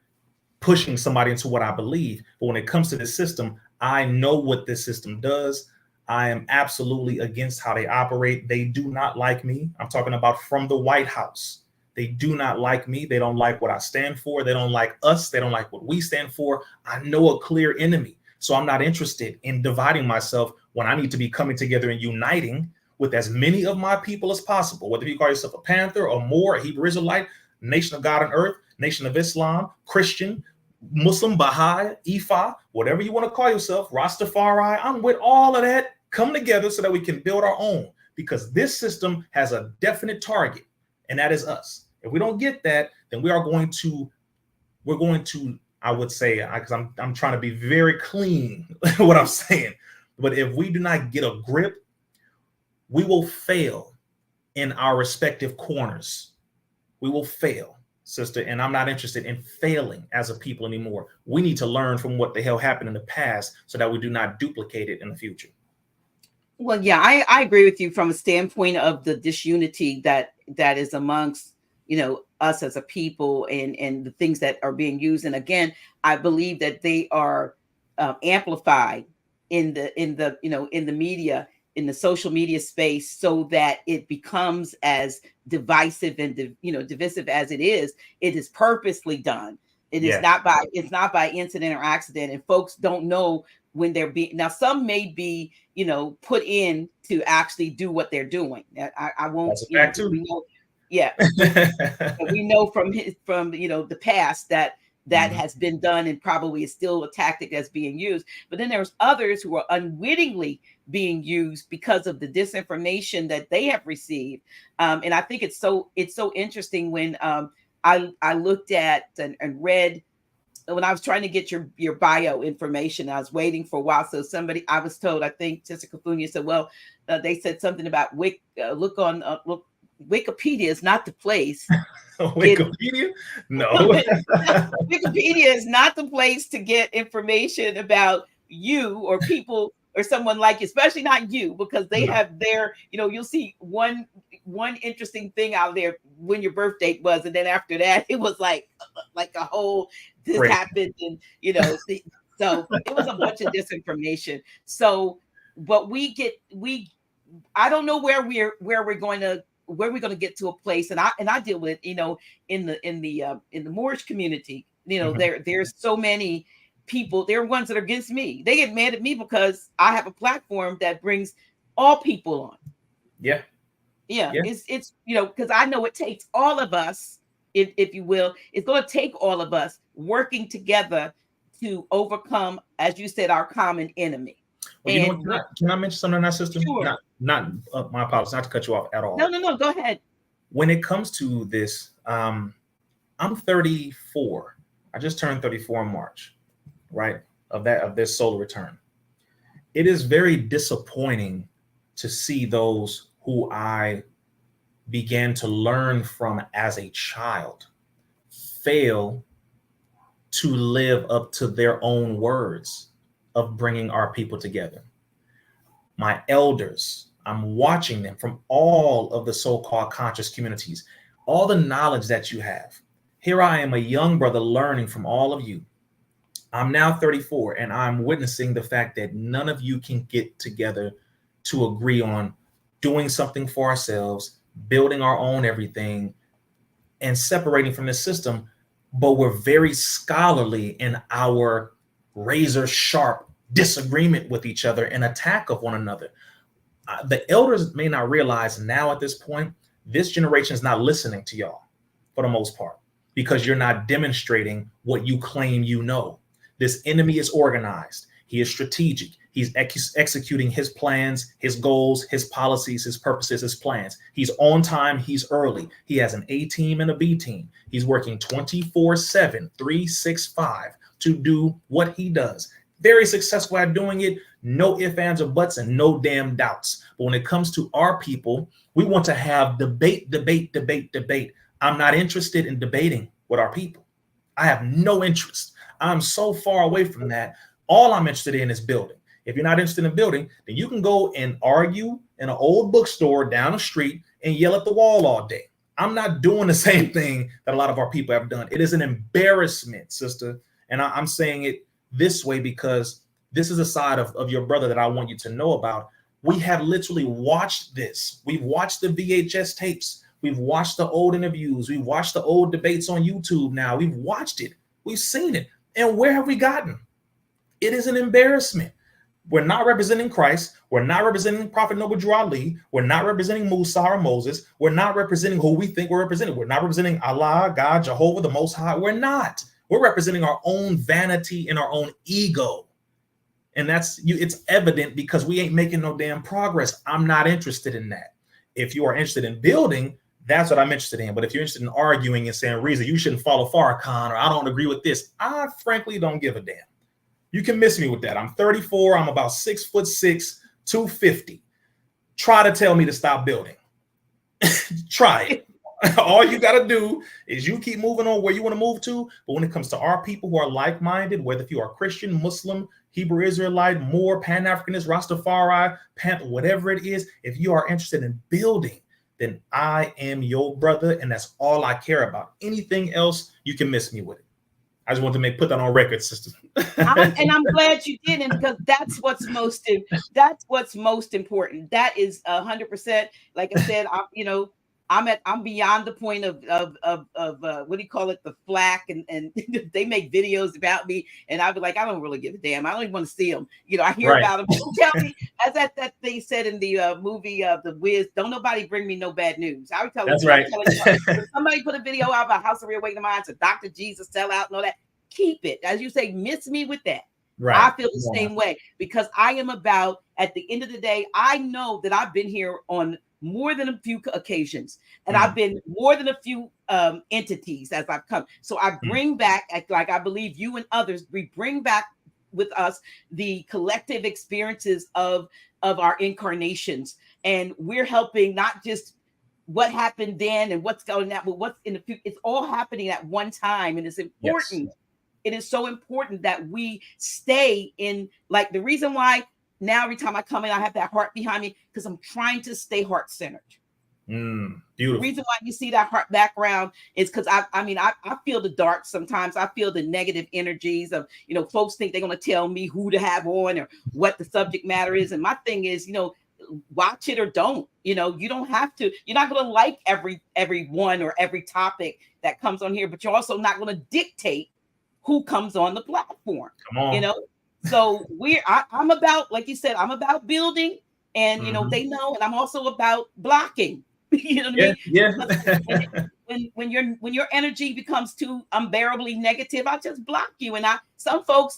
[SPEAKER 2] pushing somebody into what I believe. But when it comes to this system, I know what this system does. I am absolutely against how they operate. They do not like me. I'm talking about from the White House. They do not like me. They don't like what I stand for. They don't like us. They don't like what we stand for. I know a clear enemy. So I'm not interested in dividing myself when I need to be coming together and uniting with as many of my people as possible. Whether you call yourself a Panther or Moor, a Hebrew Israelite, Nation of God on Earth, Nation of Islam, Christian, Muslim, Baha'i, Ifa, whatever you want to call yourself, Rastafari, I'm with all of that. Come together so that we can build our own, because this system has a definite target, and that is us. If we don't get that, then we're going to, I would say, because I'm trying to be very clean what I'm saying, but if we do not get a grip, we will fail in our respective corners. We will fail, sister, and I'm not interested in failing as a people anymore. We need to learn from what the hell happened in the past so that we do not duplicate it in the future.
[SPEAKER 1] Well, yeah, I agree with you from a standpoint of the disunity that is amongst, us as a people and the things that are being used. And again, I believe that they are amplified in the media, in the social media space, so that it becomes as divisive and divisive as it is. It is purposely done. It is not by incident or accident, and folks don't know when they're being. Now, some may be, put in to actually do what they're doing. I won't.
[SPEAKER 2] That's a fact too.
[SPEAKER 1] We know, yeah, we know from the past that has been done and probably is still a tactic that's being used. But then there's others who are unwittingly being used because of the disinformation that they have received. And I think it's so interesting when I looked at and read. When I was trying to get your bio information, I was waiting for a while. So I was told, I think Jessica Funia said, well, they said something about Wikipedia is not the place.
[SPEAKER 2] Wikipedia? No.
[SPEAKER 1] Wikipedia is not the place to get information about you or people or someone like you, especially not you, because they
[SPEAKER 2] No.
[SPEAKER 1] have their, you'll see one interesting thing out there when your birth date was, and then after that it was like a whole this
[SPEAKER 2] Great.
[SPEAKER 1] happened, and so it was a bunch of disinformation. So but I don't know where we're going to get to a place, and I deal with in the Moorish community, there's so many people. There are ones that are against me. They get mad at me because I have a platform that brings all people on.
[SPEAKER 2] Yeah.
[SPEAKER 1] It's because I know it takes all of us, if you will, it's going to take all of us working together to overcome, as you said, our common enemy.
[SPEAKER 2] Well, you know what? Can I mention something on that, sister?
[SPEAKER 1] Sure.
[SPEAKER 2] Not my apologies, not to cut you off at all.
[SPEAKER 1] No, go ahead.
[SPEAKER 2] When it comes to this, I'm 34. I just turned 34 in March, right? Of this solar return. It is very disappointing to see those who I began to learn from as a child fail to live up to their own words of bringing our people together. My elders, I'm watching them from all of the so-called conscious communities, all the knowledge that you have. Here I am, a young brother, learning from all of you. I'm now 34, and I'm witnessing the fact that none of you can get together to agree on doing something for ourselves, building our own everything, and separating from the system. But we're very scholarly in our razor sharp disagreement with each other and attack of one another. The elders may not realize now at this point, this generation is not listening to y'all for the most part, because you're not demonstrating what you claim you know. This enemy is organized. He is strategic. He's executing his plans, his goals, his policies, his purposes, his plans. He's on time. He's early. He has an A team and a B team. He's working 24/7, 365 to do what he does. Very successful at doing it. No ifs, ands, or buts, and no damn doubts. But when it comes to our people, we want to have debate. I'm not interested in debating with our people. I have no interest. I'm so far away from that. All I'm interested in is building. If you're not interested in building, then you can go and argue in an old bookstore down the street and yell at the wall all day. I'm not doing the same thing that a lot of our people have done. It is an embarrassment, sister. And I'm saying it this way because this is a side of your brother that I want you to know about. We have literally watched this. We've watched the VHS tapes. We've watched the old interviews. We've watched the old debates on YouTube now. We've watched it. We've seen it. And where have we gotten? It is an embarrassment. We're not representing Christ. We're not representing Prophet Noble Drew Ali. We're not representing Musa or Moses. We're not representing who we think we're representing. We're not representing Allah, God, Jehovah, the Most High. We're not. We're representing our own vanity and our own ego. And it's evident because we ain't making no damn progress. I'm not interested in that. If you are interested in building, that's what I'm interested in. But if you're interested in arguing and saying, Rizza, you shouldn't follow Farrakhan, or I don't agree with this, I frankly don't give a damn. You can miss me with that. I'm 34. I'm about 6'6", 250. Try to tell me to stop building. Try it. All you got to do is you keep moving on where you want to move to. But when it comes to our people who are like-minded, whether if you are Christian, Muslim, Hebrew Israelite, Moor, Pan-Africanist, Rastafari, whatever it is, if you are interested in building, then I am your brother, and that's all I care about. Anything else, you can miss me with it. I just wanted to put that on record, sister.
[SPEAKER 1] And I'm glad you did, and because that's what's most important. That is 100%. Like I said, I'm beyond the point of what do you call it, the flack, and they make videos about me, and I'll be like, I don't really give a damn. I don't even want to see them. I hear about them. Tell me, as that they said in the movie The Wiz, don't nobody bring me no bad news. I would tell
[SPEAKER 2] that's
[SPEAKER 1] them,
[SPEAKER 2] right.
[SPEAKER 1] If somebody put a video out about House of Reawakening Minds, a Dr. Jesus sellout and all that, keep it. As you say, miss me with that. Right. I feel the same way, because I am about, at the end of the day, I know that I've been here on more than a few occasions, and I've been more than a few entities as I've come. So I bring back, like I believe you and others, we bring back with us the collective experiences of our incarnations, and we're helping not just what happened then and what's going on, but what's in the future. It's all happening at one time, and it's important. Yes. It is so important that we stay in, like, the reason why now every time I come in, I have that heart behind me because I'm trying to stay heart-centered.
[SPEAKER 2] Beautiful.
[SPEAKER 1] The reason why you see that heart background is because I feel the dark sometimes. I feel the negative energies of, folks think they're going to tell me who to have on or what the subject matter is. And my thing is, watch it or don't. You don't have to. You're not going to like every one or every topic that comes on here, but you're also not going to dictate who comes on the platform.
[SPEAKER 2] Come on.
[SPEAKER 1] So I'm about, like you said, I'm about building, and they know, and I'm also about blocking. You know what I mean?
[SPEAKER 2] Yeah.
[SPEAKER 1] When your energy becomes too unbearably negative, I just block you. And some folks,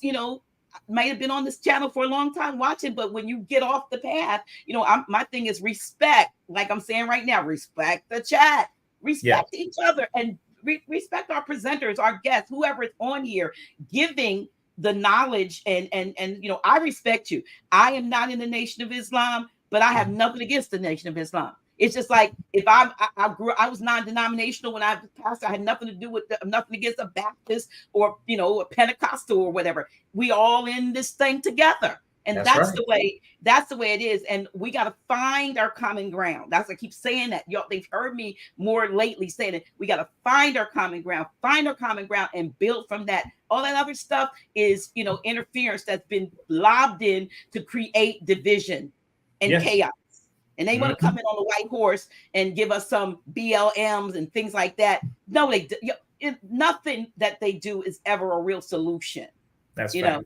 [SPEAKER 1] might have been on this channel for a long time watching, but when you get off the path, my thing is respect. Like I'm saying right now, respect the chat, respect each other, and respect our presenters, our guests, whoever is on here, giving the knowledge. And I respect you. I am not in the Nation of Islam, but I have nothing against the Nation of Islam. It's just like if I was non-denominational when I was pastor. I had nothing to do with nothing against a Baptist or a Pentecostal or whatever. We all in this thing together, and that's right. That's the way it is. And we got to find our common ground. That's I keep saying that. Y'all, they've heard me more lately saying it. We got to find our common ground, and build from that. All that other stuff is interference that's been lobbed in to create division and chaos. And they want to come in on a white horse and give us some BLMs and things like that. No, nothing that they do is ever a real solution.
[SPEAKER 2] That's right.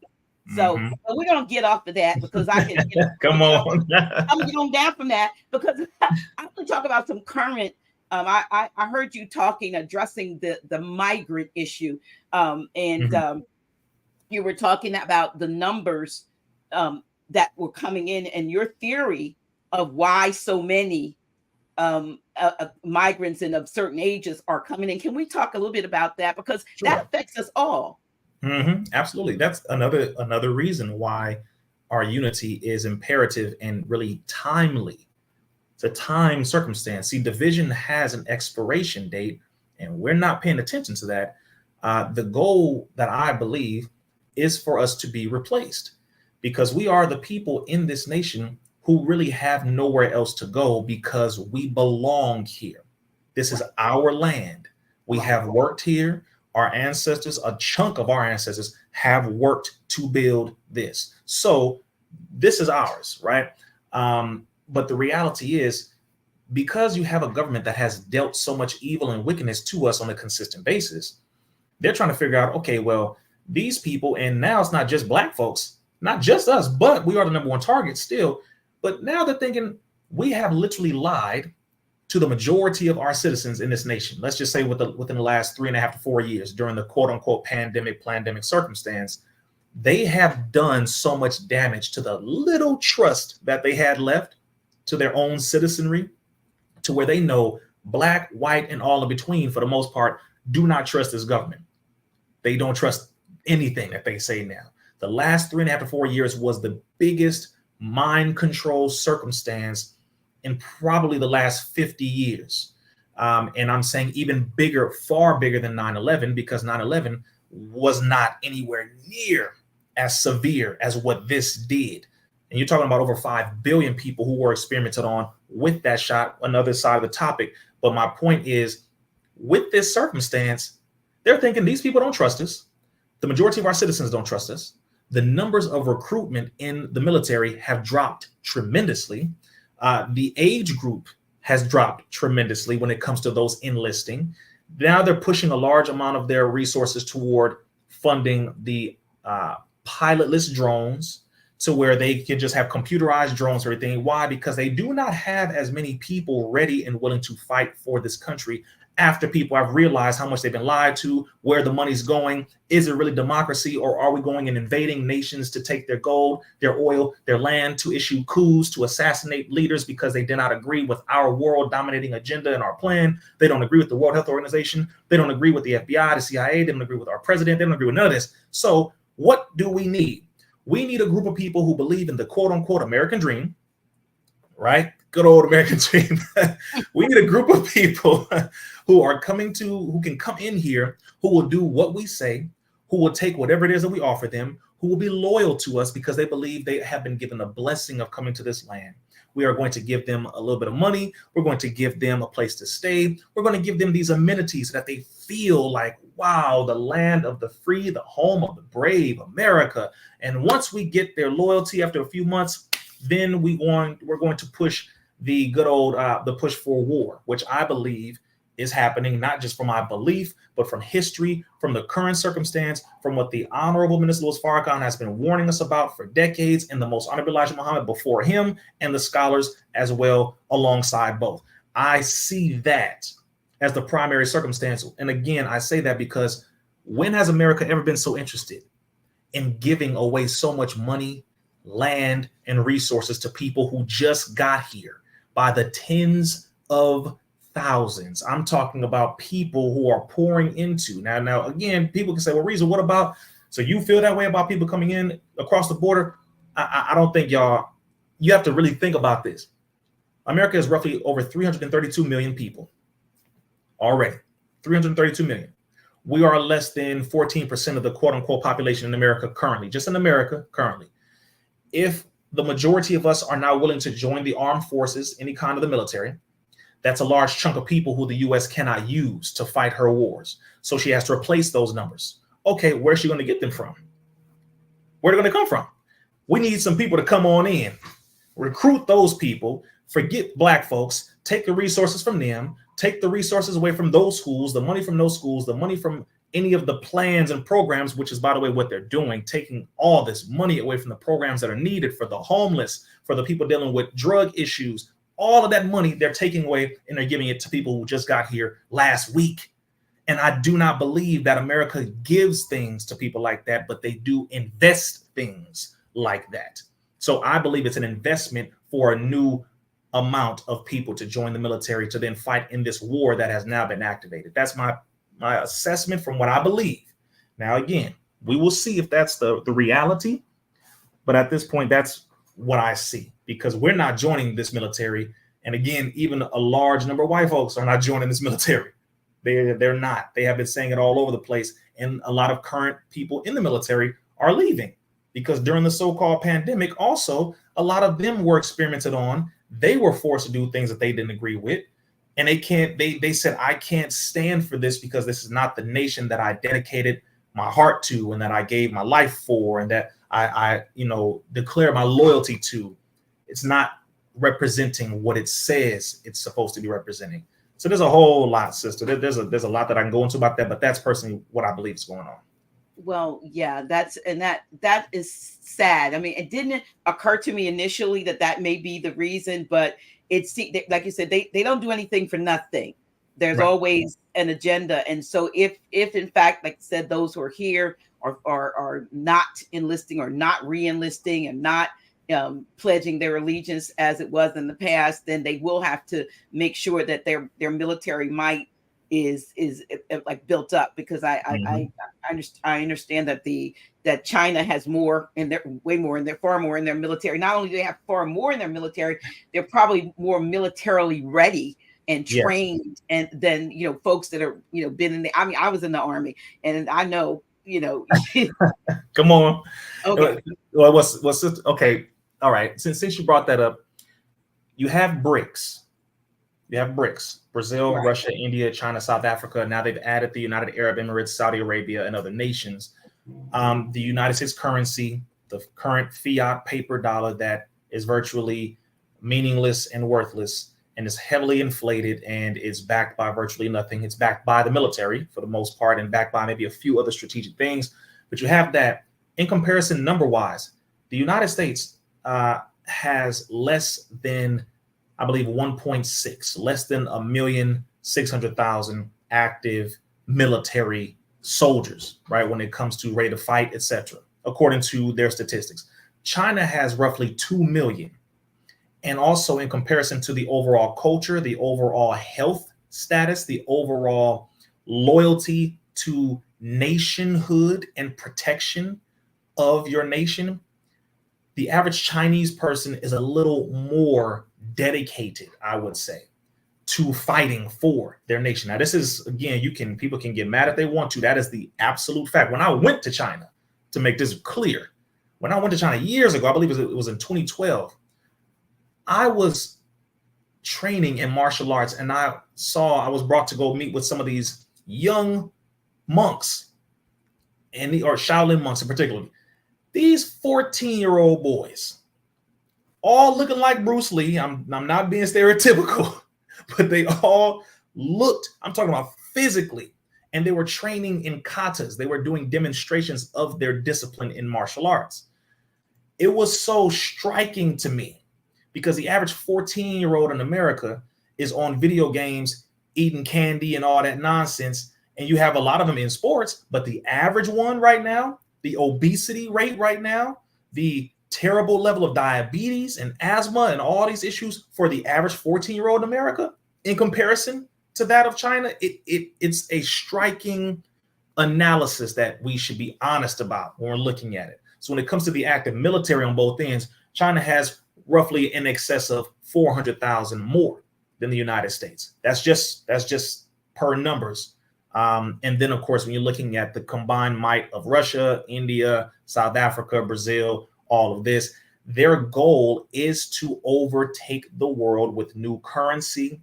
[SPEAKER 1] So we're gonna get off of that because I can
[SPEAKER 2] come on.
[SPEAKER 1] I'm going down from that because I want to talk about some current. I heard you addressing the migrant issue, and you were talking about the numbers that were coming in and your theory of why so many migrants and of certain ages are coming in. Can we talk a little bit about that? Because that affects us all.
[SPEAKER 2] Absolutely. That's another reason why our unity is imperative and really timely. It's a time circumstance. See, division has an expiration date, and we're not paying attention to that. The goal that I believe is for us to be replaced, because we are the people in this nation who really have nowhere else to go because we belong here. This is our land. We have worked here. Our ancestors, a chunk of our ancestors have worked to build this. So this is ours, right? But the reality is, because you have a government that has dealt so much evil and wickedness to us on a consistent basis, they're trying to figure out, okay, well, these people, and now it's not just Black folks, not just us, but we are the number one target still. But now they're thinking we have literally lied to the majority of our citizens in this nation. Let's just say within the last 3.5 to 4 years during the quote unquote pandemic circumstance, they have done so much damage to the little trust that they had left to their own citizenry, to where they know Black, white, and all in between, for the most part, do not trust this government. They don't trust anything that they say now. The last 3.5 to 4 years was the biggest mind control circumstance in probably the last 50 years. And I'm saying even bigger, far bigger than 9/11, because 9/11 was not anywhere near as severe as what this did. And you're talking about over 5 billion people who were experimented on with that shot, another side of the topic. But my point is, with this circumstance, they're thinking these people don't trust us. The majority of our citizens don't trust us. The numbers of recruitment in the military have dropped tremendously. The age group has dropped tremendously when it comes to those enlisting. Now they're pushing a large amount of their resources toward funding the pilotless drones, to where they can just have computerized drones or everything. Why? Because they do not have as many people ready and willing to fight for this country after people have realized how much they've been lied to, where the money's going. Is it really democracy, or are we going and invading nations to take their gold, their oil, their land, to issue coups, to assassinate leaders because they did not agree with our world dominating agenda and our plan? They don't agree with the World Health Organization. They don't agree with the FBI, the CIA. They don't agree with our president. They don't agree with none of this. So what do we need? We need a group of people who believe in the quote unquote American dream, right? Good old American dream. We need a group of people who can come in here, who will do what we say, who will take whatever it is that we offer them, who will be loyal to us because they believe they have been given a blessing of coming to this land. We are going to give them a little bit of money. We're going to give them a place to stay. We're going to give them these amenities so that they feel like, wow, the land of the free, the home of the brave, America. And once we get their loyalty after a few months, then we're going to push the good old the push for war, which I believe is happening, not just from my belief, but from history, from the current circumstance, from what the Honorable Minister Louis Farrakhan has been warning us about for decades, and the Most Honorable Elijah Muhammad before him, and the scholars as well alongside both. I see that as the primary circumstance. And again, I say that because when has America ever been so interested in giving away so much money, land, and resources to people who just got here by the tens of thousands? I'm talking about people who are pouring into. Now, again, people can say, well, Rizza, what about, so you feel that way about people coming in across the border? I don't think you have to really think about this. America is roughly over 332 million people already, 332 million. We are less than 14% of the quote unquote population in America currently, just in America currently. If the majority of us are now willing to join the armed forces, any kind of the military, that's a large chunk of people who the U.S. cannot use to fight her wars. So she has to replace those numbers. Okay, where's she going to get them from? Where are they going to come from? We need some people to come on in, recruit those people, forget Black folks, take the resources from them, take the resources away from those schools, the money from those schools, the money from any of the plans and programs, which is, by the way, what they're doing, taking all this money away from the programs that are needed for the homeless, for the people dealing with drug issues. All of that money they're taking away, and they're giving it to people who just got here last week. And I do not believe that America gives things to people like that, but they do invest things like that. So I believe it's an investment for a new amount of people to join the military to then fight in this war that has now been activated. That's my assessment from what I believe. Now, again, we will see if that's the reality. But at this point, that's what I see, because we're not joining this military. And again, even a large number of white folks are not joining this military. They're not. They have been saying it all over the place. And a lot of current people in the military are leaving because during the so-called pandemic, also, a lot of them were experimented on. They were forced to do things that they didn't agree with. And they said, I can't stand for this because this is not the nation that I dedicated my heart to and that I gave my life for and that I declare my loyalty to. It's not representing what it says it's supposed to be representing. So there's a whole lot, sister. There's a lot that I can go into about that, but that's personally what I believe is going on.
[SPEAKER 1] Well, yeah, that is sad. I mean, it didn't occur to me initially that may be the reason, but it's like you said, they don't do anything for nothing. There's always an agenda. And so if in fact, like I said, those who are here are not enlisting or not re-enlisting and not pledging their allegiance as it was in the past, then they will have to make sure that their military might is like built up, because I understand that China has more in their far more in their military. Not only do they have far more in their military, they're probably more militarily ready and trained and than folks that are been in the. I mean, I was in the Army and I know
[SPEAKER 2] Come on.
[SPEAKER 1] Okay.
[SPEAKER 2] Well, what's okay? All right. Since you brought that up, you have BRICS. You have BRICS: Brazil, Russia, India, China, South Africa. Now they've added the United Arab Emirates, Saudi Arabia, and other nations. The United States currency, the current fiat paper dollar that is virtually meaningless and worthless and is heavily inflated and is backed by virtually nothing. It's backed by the military for the most part and backed by maybe a few other strategic things. But you have that in comparison number-wise. The United States has less than, I believe, 1.6, less than 1,600,000 active military soldiers, right? When it comes to ready to fight, etc., according to their statistics. China has roughly 2 million. And also in comparison to the overall culture, the overall health status, the overall loyalty to nationhood and protection of your nation, the average Chinese person is a little more dedicated, I would say, to fighting for their nation. Now, this is, again, people can get mad if they want to. That is the absolute fact. When I went to China, to make this clear, when I went to China years ago, I believe it was in 2012, I was training in martial arts, and I was brought to go meet with some of these young monks, or Shaolin monks in particular. These 14-year-old boys, all looking like Bruce Lee. I'm not being stereotypical, but they all looked, I'm talking about physically, and they were training in katas. They were doing demonstrations of their discipline in martial arts. It was so striking to me because the average 14-year-old in America is on video games, eating candy and all that nonsense. And you have a lot of them in sports, but the average one right now, the obesity rate right now, the terrible level of diabetes and asthma and all these issues for the average 14-year-old in America in comparison to that of China, it's a striking analysis that we should be honest about when we're looking at it. So when it comes to the active military on both ends, China has roughly in excess of 400,000 more than the United States. That's just per numbers. And then, of course, when you're looking at the combined might of Russia, India, South Africa, Brazil, all of this, their goal is to overtake the world with new currency,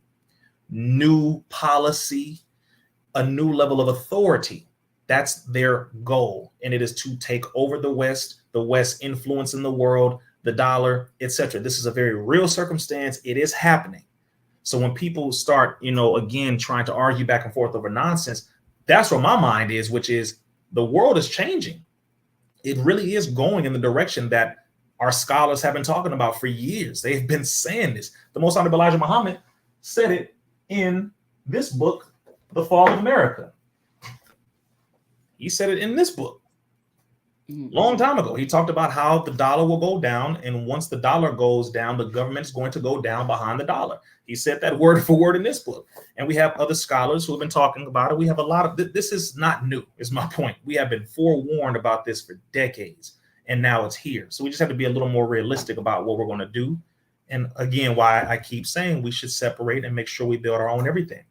[SPEAKER 2] new policy, a new level of authority. That's their goal. And it is to take over the West influence in the world, the dollar, etc. This is a very real circumstance. It is happening. So when people start, again, trying to argue back and forth over nonsense, that's where my mind is, which is the world is changing. It really is going in the direction that our scholars have been talking about for years. They've been saying this. The Most Honorable Elijah Muhammad said it in this book, The Fall of America. He said it in this book long time ago. He talked about how the dollar will go down, and once the dollar goes down, the government's going to go down behind the dollar. He said that word for word in this book. And we have other scholars who have been talking about it. We have a lot of this is not new, is my point. We have been forewarned about this for decades, and now it's here. So we just have to be a little more realistic about what we're going to do. And again, why I keep saying we should separate and make sure we build our own everything.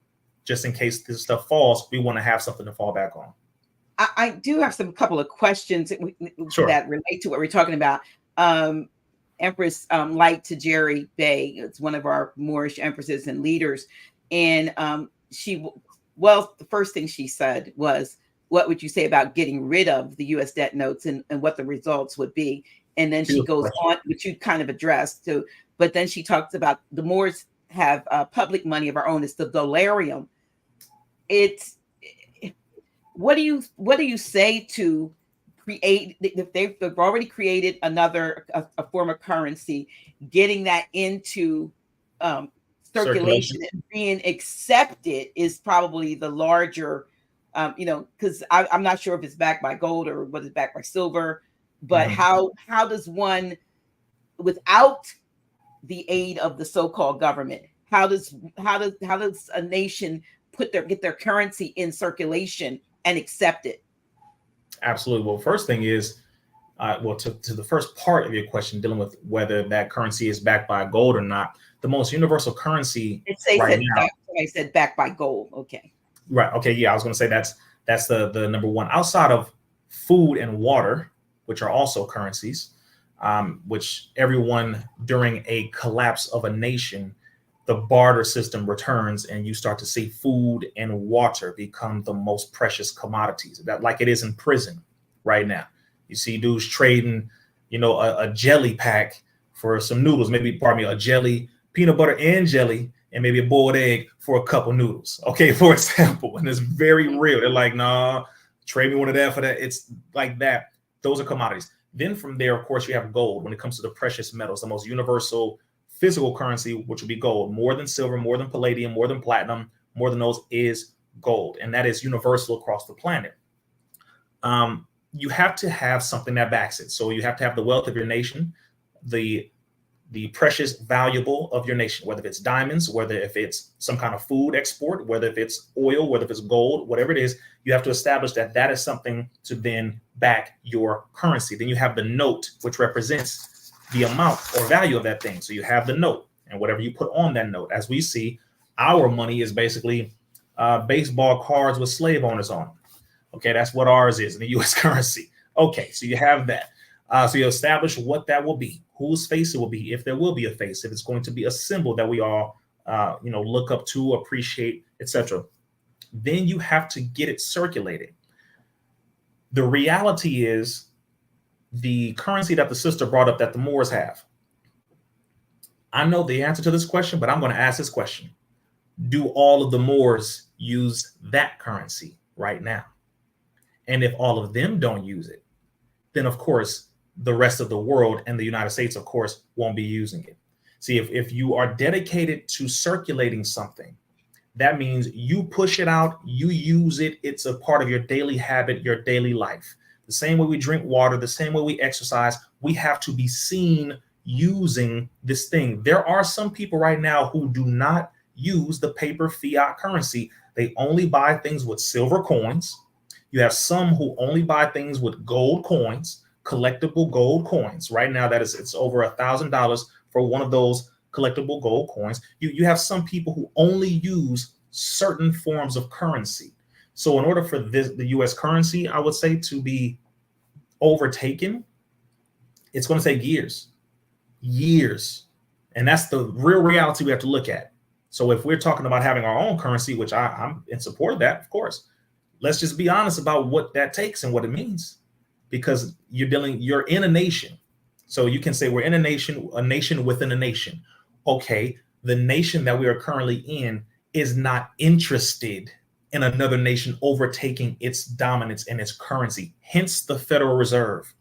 [SPEAKER 2] Just in case this stuff falls, we want to have something to fall back on.
[SPEAKER 1] I do have couple of questions that relate to what we're talking about. Empress Light to Jerry Bay, it's one of our Moorish empresses and leaders. And the first thing she said was, what would you say about getting rid of the U.S. debt notes and what the results would be? And then she goes on, which you kind of addressed too. But then she talks about the Moors have public money of our own. It's the dolarium. What do you say to create, if they've already created a form of currency, getting that into circulation and being accepted is probably the larger, because I'm not sure if it's backed by gold or whether it's backed by silver, but how does one, without the aid of the so-called government, how does a nation get their currency in circulation and accept it?
[SPEAKER 2] Absolutely. Well, first thing is, to the first part of your question, dealing with whether that currency is backed by gold or not, the most universal currency now.
[SPEAKER 1] I said backed by gold. Okay.
[SPEAKER 2] Right. Okay. Yeah, I was going to say that's the number one. Outside of food and water, which are also currencies, which everyone during a collapse of a nation, the barter system returns, and you start to see food and water become the most precious commodities, that like it is in prison right now. You see dudes trading, a jelly pack for some noodles, a jelly, peanut butter and jelly, and maybe a boiled egg for a cup of noodles. Okay, for example, and it's very real. They're like, nah, trade me one of that for that. It's like that. Those are commodities. Then from there, of course, you have gold. When it comes to the precious metals, the most universal physical currency, which would be gold, more than silver, more than palladium, more than platinum, more than those is gold. And that is universal across the planet. You have to have something that backs it. So you have to have the wealth of your nation, the precious valuable of your nation, whether it's diamonds, whether if it's some kind of food export, whether if it's oil, whether if it's gold, whatever it is, you have to establish that is something to then back your currency. Then you have the note, which represents the amount or value of that thing. So you have the note and whatever you put on that note. As we see, Our money is basically baseball cards with slave owners on them. Okay, that's what ours is in the U.S. currency. Okay, so you have that. So you establish what that will be, whose face it will be, if there will be a face, if it's going to be a symbol that we all, look up to, appreciate, etc. Then you have to get it circulated. The reality is the currency that the sister brought up that the Moors have. I know the answer to this question, but I'm going to ask this question. Do all of the Moors use that currency right now? And if all of them don't use it, then of course, the rest of the world and the United States, of course, won't be using it. See, if you are dedicated to circulating something, that means you push it out, you use it. It's a part of your daily habit, your daily life. The same way we drink water, the same way we exercise, we have to be seen using this thing. There are some people right now who do not use the paper fiat currency. They only buy things with silver coins. You have some who only buy things with gold coins, collectible gold coins. Right now, it's over $1,000 for one of those collectible gold coins. You have some people who only use certain forms of currency. So in order for the US currency, I would say, to be overtaken, it's going to take years. And that's the real reality we have to look at. So if we're talking about having our own currency, which I'm in support of that, of course, let's just be honest about what that takes and what it means, because you're in a nation. So you can say we're in a nation within a nation. Okay, the nation that we are currently in is not interested in another nation overtaking its dominance and its currency. Hence the Federal Reserve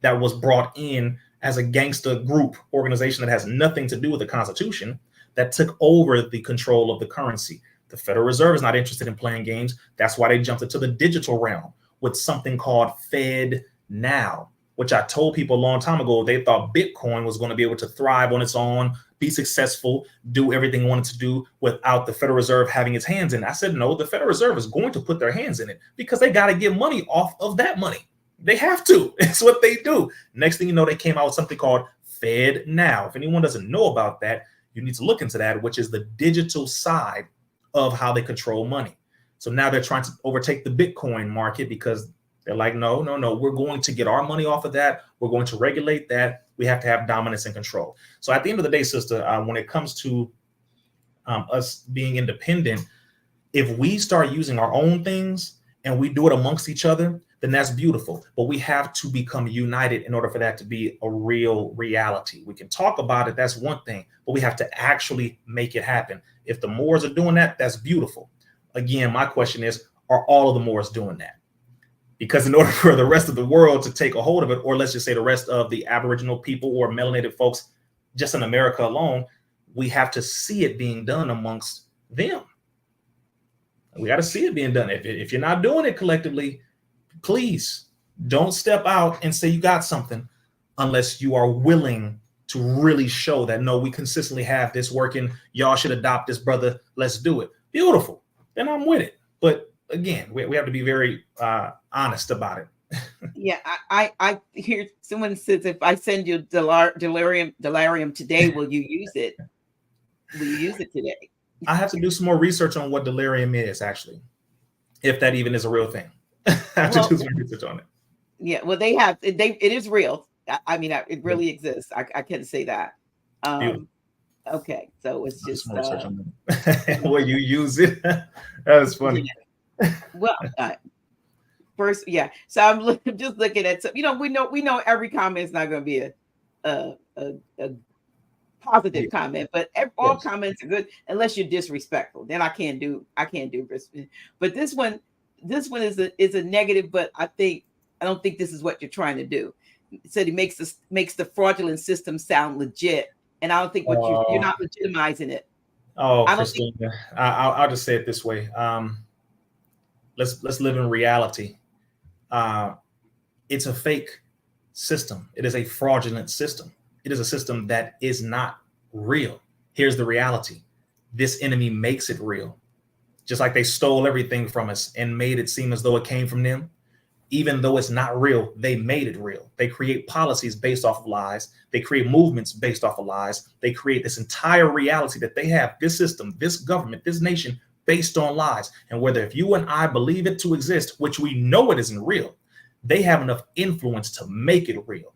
[SPEAKER 2] that was brought in as a gangster group organization that has nothing to do with the Constitution, that took over the control of the currency. The Federal Reserve is not interested in playing games. That's why they jumped into the digital realm with something called Fed Now, which I told people a long time ago. They thought Bitcoin was going to be able to thrive on its own, be successful, do everything it wanted to do without the Federal Reserve having its hands in it. I said, no, the Federal Reserve is going to put their hands in it because they got to get money off of that money. They have to. It's what they do. Next thing you know, they came out with something called Fed Now. If anyone doesn't know about that, you need to look into that, which is the digital side of how they control money. So now they're trying to overtake the Bitcoin market because they're like, no, we're going to get our money off of that. We're going to regulate that. We have to have dominance and control. So at the end of the day, sister, when it comes to us being independent, if we start using our own things and we do it amongst each other, then that's beautiful. But we have to become united in order for that to be a real reality. We can talk about it, that's one thing, but we have to actually make it happen. If the Moors are doing that, that's beautiful. Again, my question is, are all of the Moors doing that? Because in order for the rest of the world to take a hold of it, or let's just say the rest of the Aboriginal people or melanated folks just in America alone, we have to see it being done amongst them. We got to see it being done. If you're not doing it collectively, please don't step out and say you got something unless you are willing to really show that, no, we consistently have this working. Y'all should adopt this, brother. Let's do it. Beautiful. Then I'm with it. But again, we have to be very honest about it.
[SPEAKER 1] Yeah, I hear someone says, if I send you delirium today, will you use it? Will you use it today?
[SPEAKER 2] I have to do some more research on what delirium is, actually, if that even is a real thing. I have to do some research on it.
[SPEAKER 1] Yeah, well, it is real. I mean, it really exists. I can say that. Okay, so it's just
[SPEAKER 2] will you use it? That was funny.
[SPEAKER 1] Yeah. Well, first, yeah. So I'm just looking at some. We know every comment is not going to be a positive comment, but all comments are good unless you're disrespectful. Then I can't do. But this one is a negative. But I don't think this is what you're trying to do. It said he makes the fraudulent system sound legit, and I don't think you're not legitimizing it.
[SPEAKER 2] Oh, Christina, I'll just say it this way. Let's live in reality. It's a fake system. It is a fraudulent system. It is a system that is not real. Here's the reality. This enemy makes it real. Just like they stole everything from us and made it seem as though it came from them. Even though it's not real, they made it real. They create policies based off of lies. They create movements based off of lies. They create this entire reality that they have, this system, this government, this nation, based on lies. And whether if you and I believe it to exist, which we know it isn't real, they have enough influence to make it real.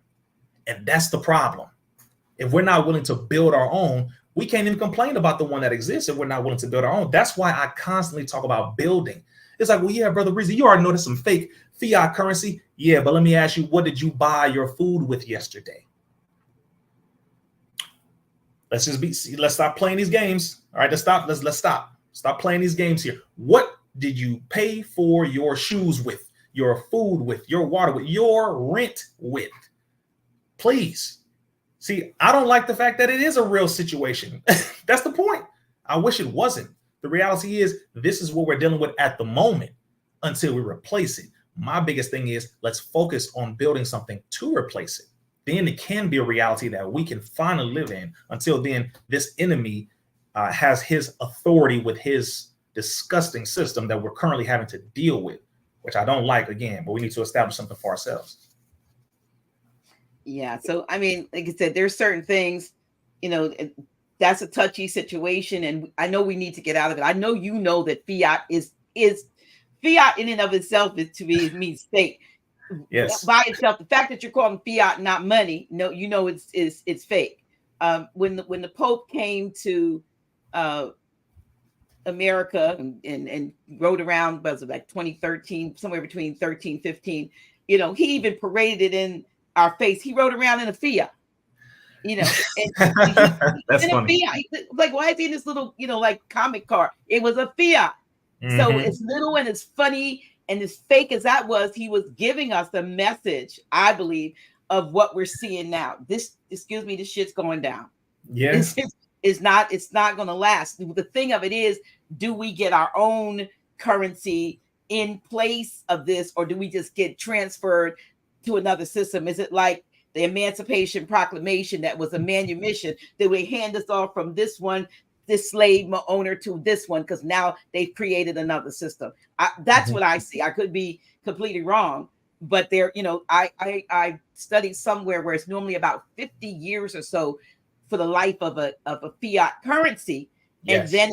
[SPEAKER 2] And that's the problem. If we're not willing to build our own, we can't even complain about the one that exists if we're not willing to build our own. That's why I constantly talk about building. It's like, well, yeah, brother Rizza, you already know there's some fake fiat currency. Yeah, but let me ask you, what did you buy your food with yesterday? Let's stop playing these games. All right, let's stop playing these games here. What did you pay for your shoes with, your food with, your water with, your rent with? Please. See, I don't like the fact that it is a real situation. That's the point. I wish it wasn't. The reality is this is what we're dealing with at the moment until we replace it. My biggest thing is let's focus on building something to replace it. Then it can be a reality that we can finally live in. Until then, this enemy has his authority with his disgusting system that we're currently having to deal with, which I don't like again, but we need to establish something for ourselves.
[SPEAKER 1] Yeah. So, I mean, like I said, there's certain things, that's a touchy situation. And I know we need to get out of it. I know, that fiat is fiat in and of itself is to be means state.
[SPEAKER 2] Yes.
[SPEAKER 1] By itself, the fact that you're calling fiat not money, it's fake. When the Pope came to America and rode around, was it like 2013, somewhere between 13, 15, he even paraded it in our face. He rode around in a fiat, and
[SPEAKER 2] that's
[SPEAKER 1] in
[SPEAKER 2] funny.
[SPEAKER 1] A fiat. Like, why is he in this little, like comic car? It was a fiat. Mm-hmm. So it's little and it's funny and as fake as that was, he was giving us the message, I believe, of what we're seeing now. This shit's going down.
[SPEAKER 2] Yes.
[SPEAKER 1] It's not going to last. The thing of it is, do we get our own currency in place of this, or do we just get transferred to another system? Is it like the Emancipation Proclamation that was a manumission that we hand us off from this slave owner to this one, because now they've created another system? That's what I see. I could be completely wrong, but there, I studied somewhere where it's normally about 50 years or so for the life of a fiat currency. Yes. And then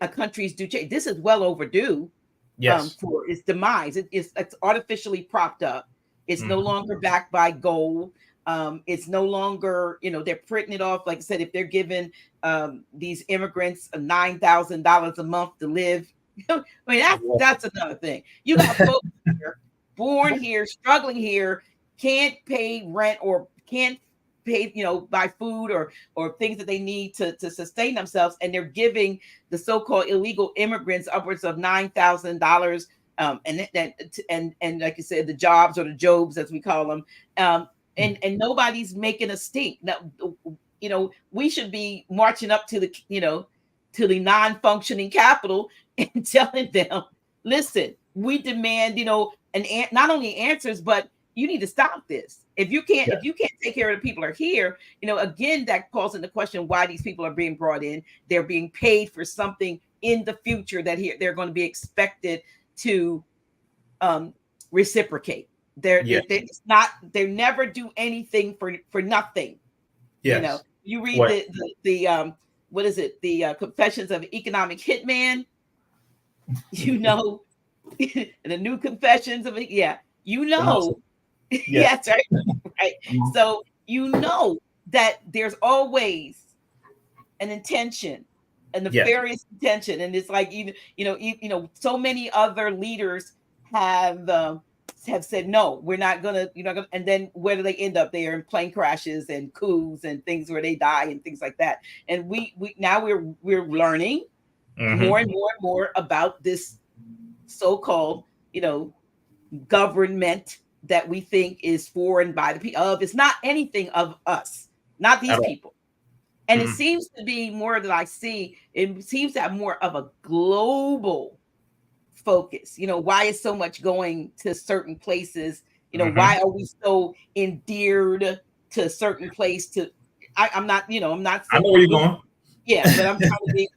[SPEAKER 1] a country's do change. This is well overdue. Yes. For its demise. It's artificially propped up. It's no longer backed by gold. It's no longer, they're printing it off. Like I said, if they're giving these immigrants $9,000 a month to live, I mean, that's another thing. You got folks here, born here, struggling here, can't pay rent or can't pay, buy food or things that they need to sustain themselves, and they're giving the so-called illegal immigrants upwards of $9,000. And like you said, the jobs or the jobs, as we call them, and nobody's making a stink. Now, we should be marching up to the non-functioning capital and telling them, listen, we demand, not only answers, but you need to stop this. If you can't take care of the people who are here, again, that calls into question why these people are being brought in. They're being paid for something in the future that they're going to be expected to reciprocate. They never do anything for nothing.
[SPEAKER 2] Yes.
[SPEAKER 1] You read the what is it? The Confessions of an Economic Hitman. The new Confessions of it. Yeah, yes, right. Right. So that there's always an intention, a nefarious intention, and it's like so many other leaders have said no, we're not gonna, and then where do they end up? They are in plane crashes and coups and things where they die and things like that. And we now we're learning more and more about this so-called government that we think is for and by the people. It's not anything of us, not these people. And it seems to be more that I see. It seems to have more of a global focus. Why is so much going to certain places? Why are we so endeared to a certain place? I'm not. I'm not.
[SPEAKER 2] I know where you're going.
[SPEAKER 1] Yeah, but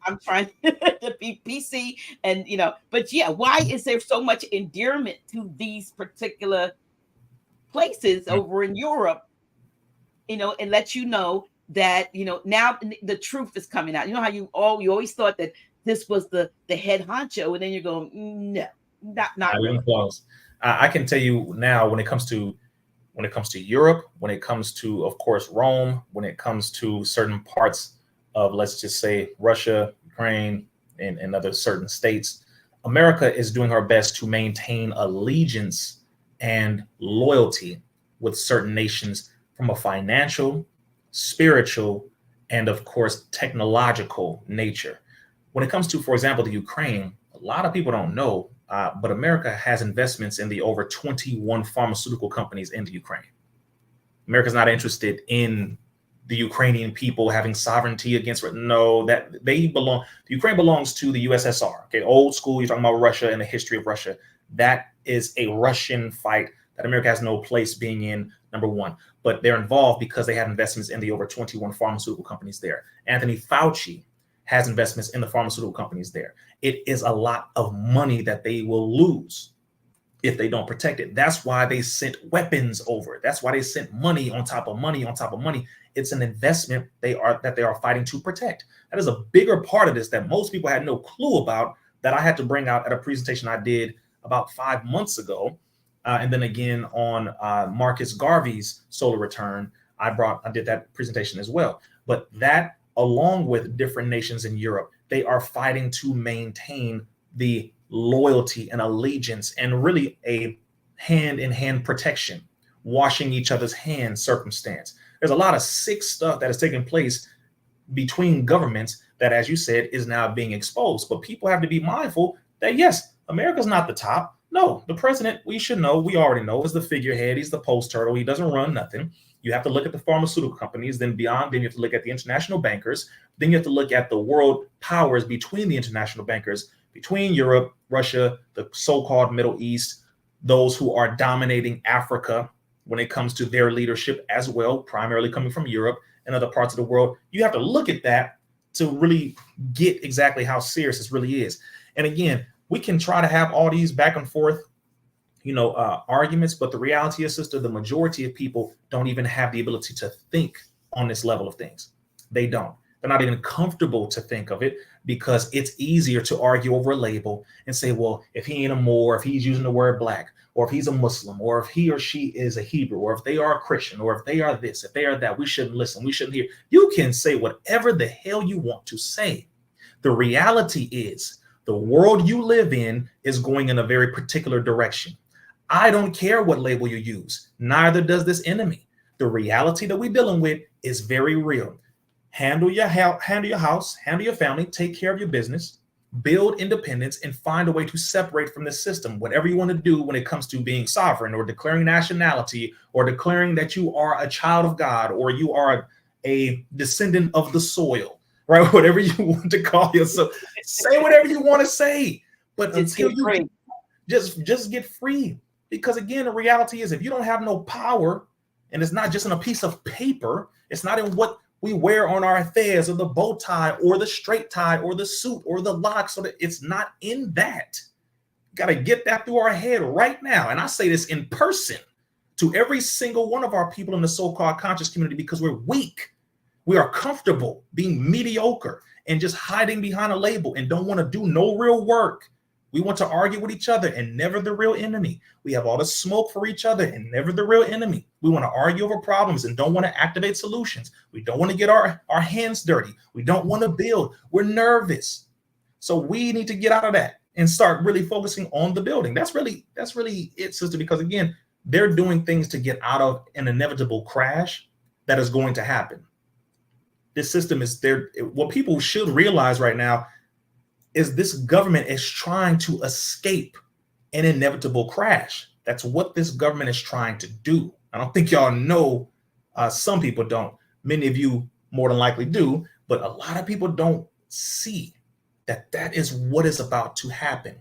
[SPEAKER 1] I'm trying to be PC and but yeah, why is there so much endearment to these particular places over in Europe, and let that, now the truth is coming out. You know how you always thought that this was the head honcho, and then you're going, no, not
[SPEAKER 2] Not
[SPEAKER 1] really.
[SPEAKER 2] even close. I can tell you now, when it comes to Europe, when it comes to, of course, Rome, when it comes to certain parts of, let's just say, Russia, Ukraine, and other certain states, America is doing her best to maintain allegiance and loyalty with certain nations from a financial, spiritual, and of course, technological nature. When it comes to, for example, the Ukraine, a lot of people don't know, but America has investments in the over 21 pharmaceutical companies in the Ukraine. America's not interested in the Ukrainian people having sovereignty against. No, that they belong. The Ukraine belongs to the USSR. Okay, old school. You're talking about Russia and the history of Russia. That is a Russian fight that America has no place being in. Number one, but they're involved because they have investments in the over 21 pharmaceutical companies there. Anthony Fauci has investments in the pharmaceutical companies there. It is a lot of money that they will lose if they don't protect it. That's why they sent weapons over. That's why they sent money on top of money on top of money. It's an investment they are fighting to protect. That is a bigger part of this that most people had no clue about, that I had to bring out at a presentation I did about 5 months ago. And then again on Marcus Garvey's solar return, I did that presentation as well. But that, along with different nations in Europe, they are fighting to maintain the loyalty and allegiance and really a hand-in-hand protection, washing each other's hands circumstance. There's a lot of sick stuff that is taking place between governments that, as you said, is now being exposed. But people have to be mindful that, yes, America's not the top. No, the president, we should know, we already know, is the figurehead. He's the post turtle. He doesn't run nothing. You have to look at the pharmaceutical companies, then beyond, then you have to look at the international bankers, then you have to look at the world powers between the international bankers, between Europe, Russia, the so-called Middle East, those who are dominating Africa when it comes to their leadership as well, primarily coming from Europe and other parts of the world. You have to look at that to really get exactly how serious this really is. And again, we can try to have all these back and forth, arguments, but the reality is, sister, the majority of people don't even have the ability to think on this level of things. They don't. They're not even comfortable to think of it, because it's easier to argue over a label and say, well, if he ain't a Moor, if he's using the word black, or if he's a Muslim, or if he or she is a Hebrew, or if they are a Christian, or if they are this, if they are that, we shouldn't listen, we shouldn't hear. You can say whatever the hell you want to say. The reality is, the world you live in is going in a very particular direction. I don't care what label you use. Neither does this enemy. The reality that we're dealing with is very real. Handle your house, handle your family, take care of your business, build independence, and find a way to separate from this system. Whatever you want to do when it comes to being sovereign, or declaring nationality, or declaring that you are a child of God, or you are a descendant of the soil, right? Whatever you want to call yourself, say whatever you want to say. But until you just get free. Because again, the reality is, if you don't have no power, and it's not just in a piece of paper, it's not in what we wear on our affairs, or the bow tie, or the straight tie, or the suit, or the locks, so that it's not in that. Got to get that through our head right now. And I say this in person to every single one of our people in the so-called conscious community, because we're weak. We are comfortable being mediocre and just hiding behind a label and don't want to do no real work. We want to argue with each other and never the real enemy. We have all the smoke for each other and never the real enemy. We want to argue over problems and don't want to activate solutions. We don't want to get our hands dirty. We don't want to build. We're nervous. So we need to get out of that and start really focusing on the building. That's really it, sister, because again, they're doing things to get out of an inevitable crash that is going to happen. This system is there. What people should realize right now is this government is trying to escape an inevitable crash. That's what this government is trying to do. I don't think y'all know. Some people don't. Many of you more than likely do, but a lot of people don't see that that is what is about to happen.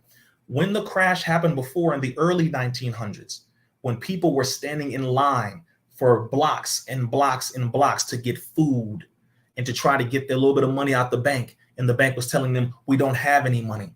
[SPEAKER 2] When the crash happened before in the early 1900s, when people were standing in line for blocks and blocks and blocks to get food and to try to get their little bit of money out the bank. And the bank was telling them, we don't have any money.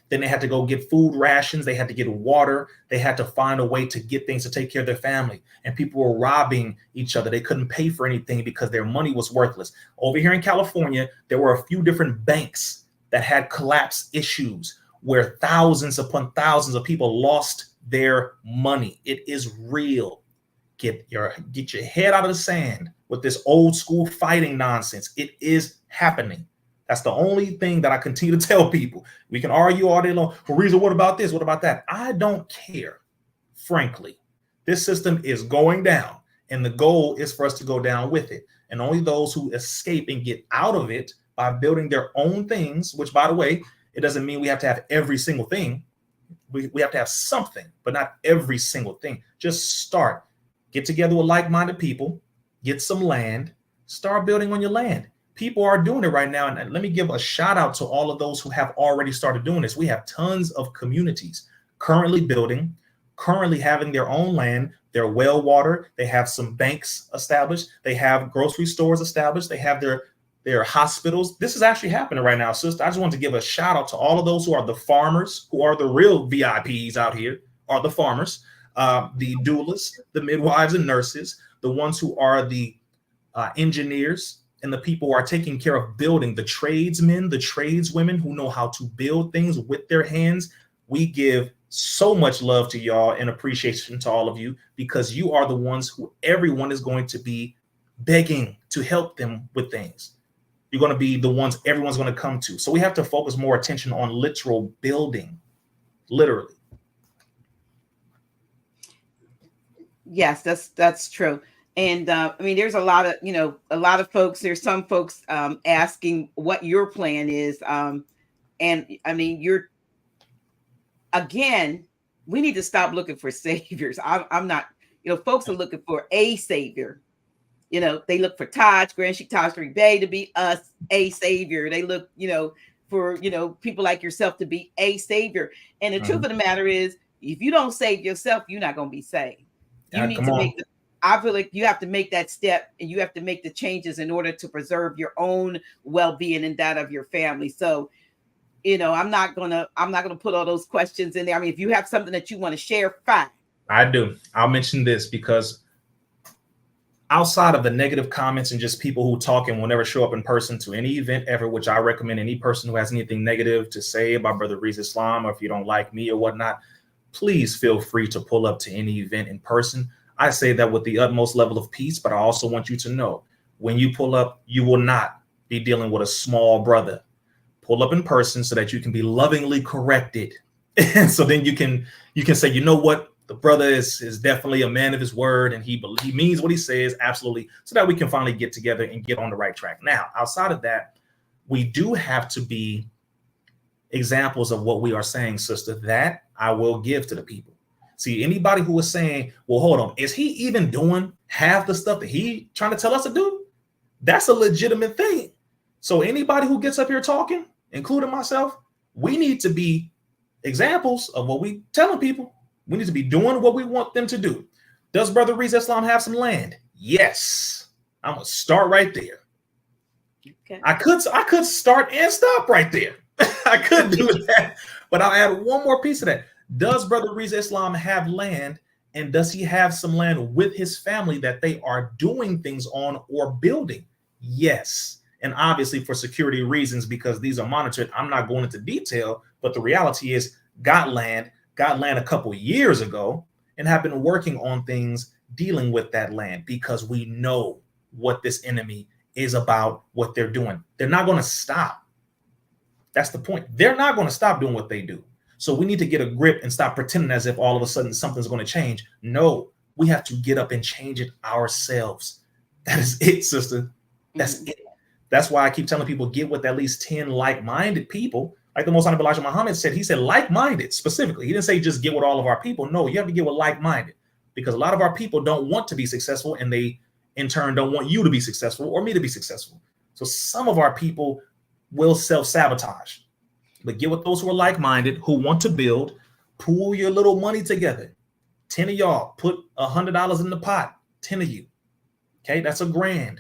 [SPEAKER 2] Then they had to go get food rations. They had to get water. They had to find a way to get things to take care of their family. And people were robbing each other. They couldn't pay for anything because their money was worthless. Over here in California, there were a few different banks that had collapse issues where thousands upon thousands of people lost their money. It is real. Get your head out of the sand with this old school fighting nonsense. It is happening. That's the only thing that I continue to tell people. We can argue all day long. Well, Rizza, what about this? What about that? I don't care. Frankly, this system is going down, and the goal is for us to go down with it. And only those who escape and get out of it by building their own things, which, by the way, it doesn't mean we have to have every single thing. We have to have something, but not every single thing. Just start. Get together with like-minded people, get some land, start building on your land. People are doing it right now. And let me give a shout out to all of those who have already started doing this. We have tons of communities currently building, currently having their own land. They're well watered. They have some banks established. They have grocery stores established. They have their hospitals. This is actually happening right now, sister. I just want to give a shout out to all of those who are the farmers, who are the real VIPs out here, are the farmers, the doulas, the midwives and nurses, the ones who are the engineers, and the people who are taking care of building, the tradesmen, the tradeswomen who know how to build things with their hands. We give so much love to y'all and appreciation to all of you, because you are the ones who everyone is going to be begging to help them with things. You're going to be the ones everyone's going to come to. So we have to focus more attention on literal building, literally.
[SPEAKER 1] Yes, that's true. And I mean, there's a lot of folks. There's some folks asking what your plan is. And I mean, again, we need to stop looking for saviors. I'm not, folks are looking for a savior. They look for Taj, Grand Sheik Taj Bay to be us, a savior. They look, for, people like yourself to be a savior. And the truth of the matter is, if you don't save yourself, you're not going to be saved. You need to make I feel like you have to make that step, and you have to make the changes in order to preserve your own well-being and that of your family. So, I'm not gonna put all those questions in there. I mean, if you have something that you want to share, fine.
[SPEAKER 2] I do. I'll mention this because outside of the negative comments and just people who talk and will never show up in person to any event ever, which I recommend any person who has anything negative to say about Brother Rizza Islam, or if you don't like me or whatnot, please feel free to pull up to any event in person. I say that with the utmost level of peace, but I also want you to know, when you pull up, you will not be dealing with a small brother. Pull up in person so that you can be lovingly corrected. And so then you can say, you know what, the brother is definitely a man of his word, and he means what he says, absolutely, so that we can finally get together and get on the right track. Now, outside of that, we do have to be examples of what we are saying, sister, that I will give to the people. See, anybody who is saying, well, hold on, is he even doing half the stuff that he trying to tell us to do? That's a legitimate thing. So anybody who gets up here talking, including myself, we need to be examples of what we telling people. We need to be doing what we want them to do. Does Brother Rizza Islam have some land? Yes. I'm gonna start right there. Okay. I could start and stop right there. I could do that, but I'll add one more piece of that. Does Brother Rizza Islam have land, and does he have some land with his family that they are doing things on or building? Yes. And obviously for security reasons, because these are monitored, I'm not going into detail, but the reality is got land a couple years ago and have been working on things dealing with that land, because we know what this enemy is about, what they're doing. They're not going to stop. That's the point. They're not going to stop doing what they do. So we need to get a grip and stop pretending as if all of a sudden something's going to change. No, we have to get up and change it ourselves. That is it, sister. That's it. That's why I keep telling people, get with at least 10 like-minded people. Like the Most Honorable Elijah Muhammad said, he said like-minded specifically. He didn't say just get with all of our people. No, you have to get with like-minded, because a lot of our people don't want to be successful, and they in turn don't want you to be successful or me to be successful. So some of our people will self-sabotage. But get with those who are like-minded, who want to build. Pool your little money together. 10 of y'all put $100 in the pot. 10 of you. Okay, that's $1,000.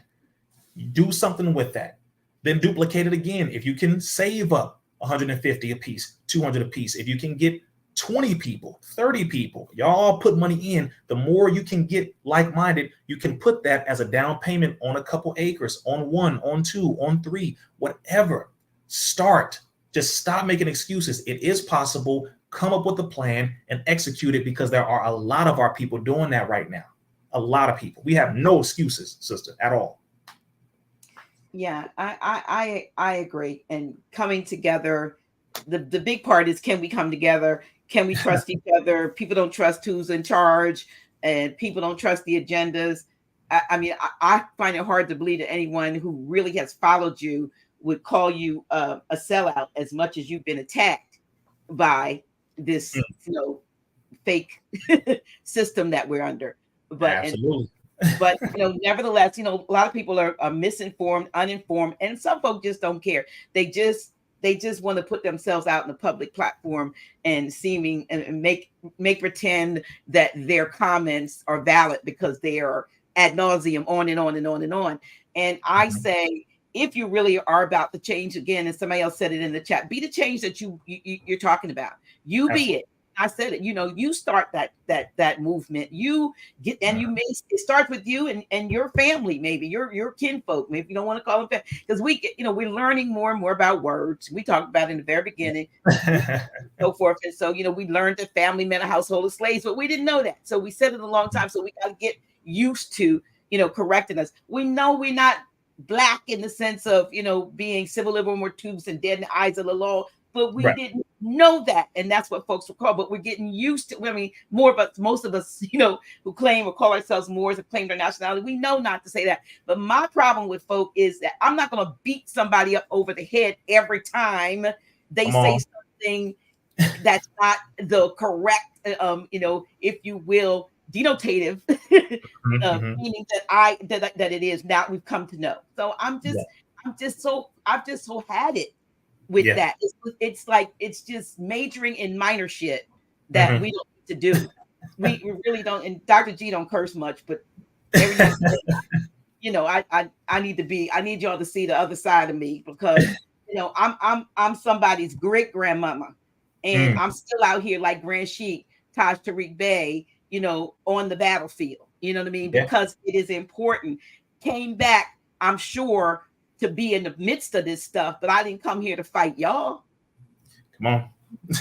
[SPEAKER 2] do something with that. Then duplicate it again. If you can save up 150 a piece, 200 a piece, if you can get 20 people, 30 people, y'all put money in, the more you can get like-minded, you can put that as a down payment on a couple acres, on 1, on 2, on 3, whatever. Start. Just stop making excuses. It is possible. Come up with a plan and execute it, because there are a lot of our people doing that right now. A lot of people. We have no excuses, sister, at all.
[SPEAKER 1] Yeah, I agree. And coming together, the big part is, can we come together? Can we trust each other? People don't trust who's in charge, and people don't trust the agendas. I mean, I find it hard to believe that anyone who really has followed you would call you a sellout, as much as you've been attacked by this, fake system that we're under. But
[SPEAKER 2] absolutely.
[SPEAKER 1] But nevertheless, a lot of people are misinformed, uninformed, and some folks just don't care. They just want to put themselves out in the public platform and seeming and make pretend that their comments are valid, because they are ad nauseum, on and on and on and on. And I say, if you really are about the change, again, and somebody else said it in the chat, be the change that you're talking about. You be it. I said it, you start that movement. You get, and it starts with you and your family, maybe your kinfolk, maybe you don't want to call them family, because we're learning more and more about words. We talked about it in the very beginning, so forth. And so, we learned that family meant a household of slaves, but we didn't know that. So we said it a long time. So we got to get used to, correcting us. We know we're not Black in the sense of, being civil liberal more tubes and dead in the eyes of the law. But we didn't know that, and that's what folks will call. But we're getting used to. I mean, most of us, who claim or call ourselves Moors, have claimed our nationality, we know not to say that. But my problem with folk is that I'm not going to beat somebody up over the head every time they say something that's not the correct, if you will, denotative, meaning that it is now we've come to know. So I've just so had it with that. It's just majoring in minor shit that we don't need to do. We really don't. And Dr. G don't curse much, but every now and then, I need y'all to see the other side of me, because I'm somebody's great grandmama, and I'm still out here like Grand Sheik, Taj Tariq Bey, on the battlefield. You know what I mean? Because it is important. Came back, I'm sure, to be in the midst of this stuff, but I didn't come here to fight y'all.
[SPEAKER 2] Come on.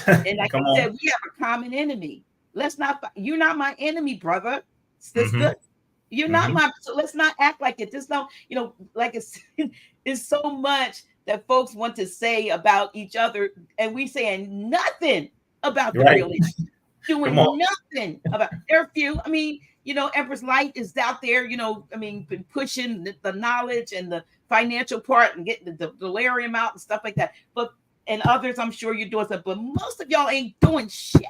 [SPEAKER 1] And like I said, we have a common enemy. Let's not, you're not my enemy, brother, sister. You're not my, so let's not act like it. Just don't, like it's so much that folks want to say about each other, and we saying nothing about the real issue. Doing nothing about, there are a few, I mean, Empress Light is out there, been pushing the knowledge and the financial part and getting the delirium out and stuff like that. And others, I'm sure you're doing stuff, but most of y'all ain't doing shit.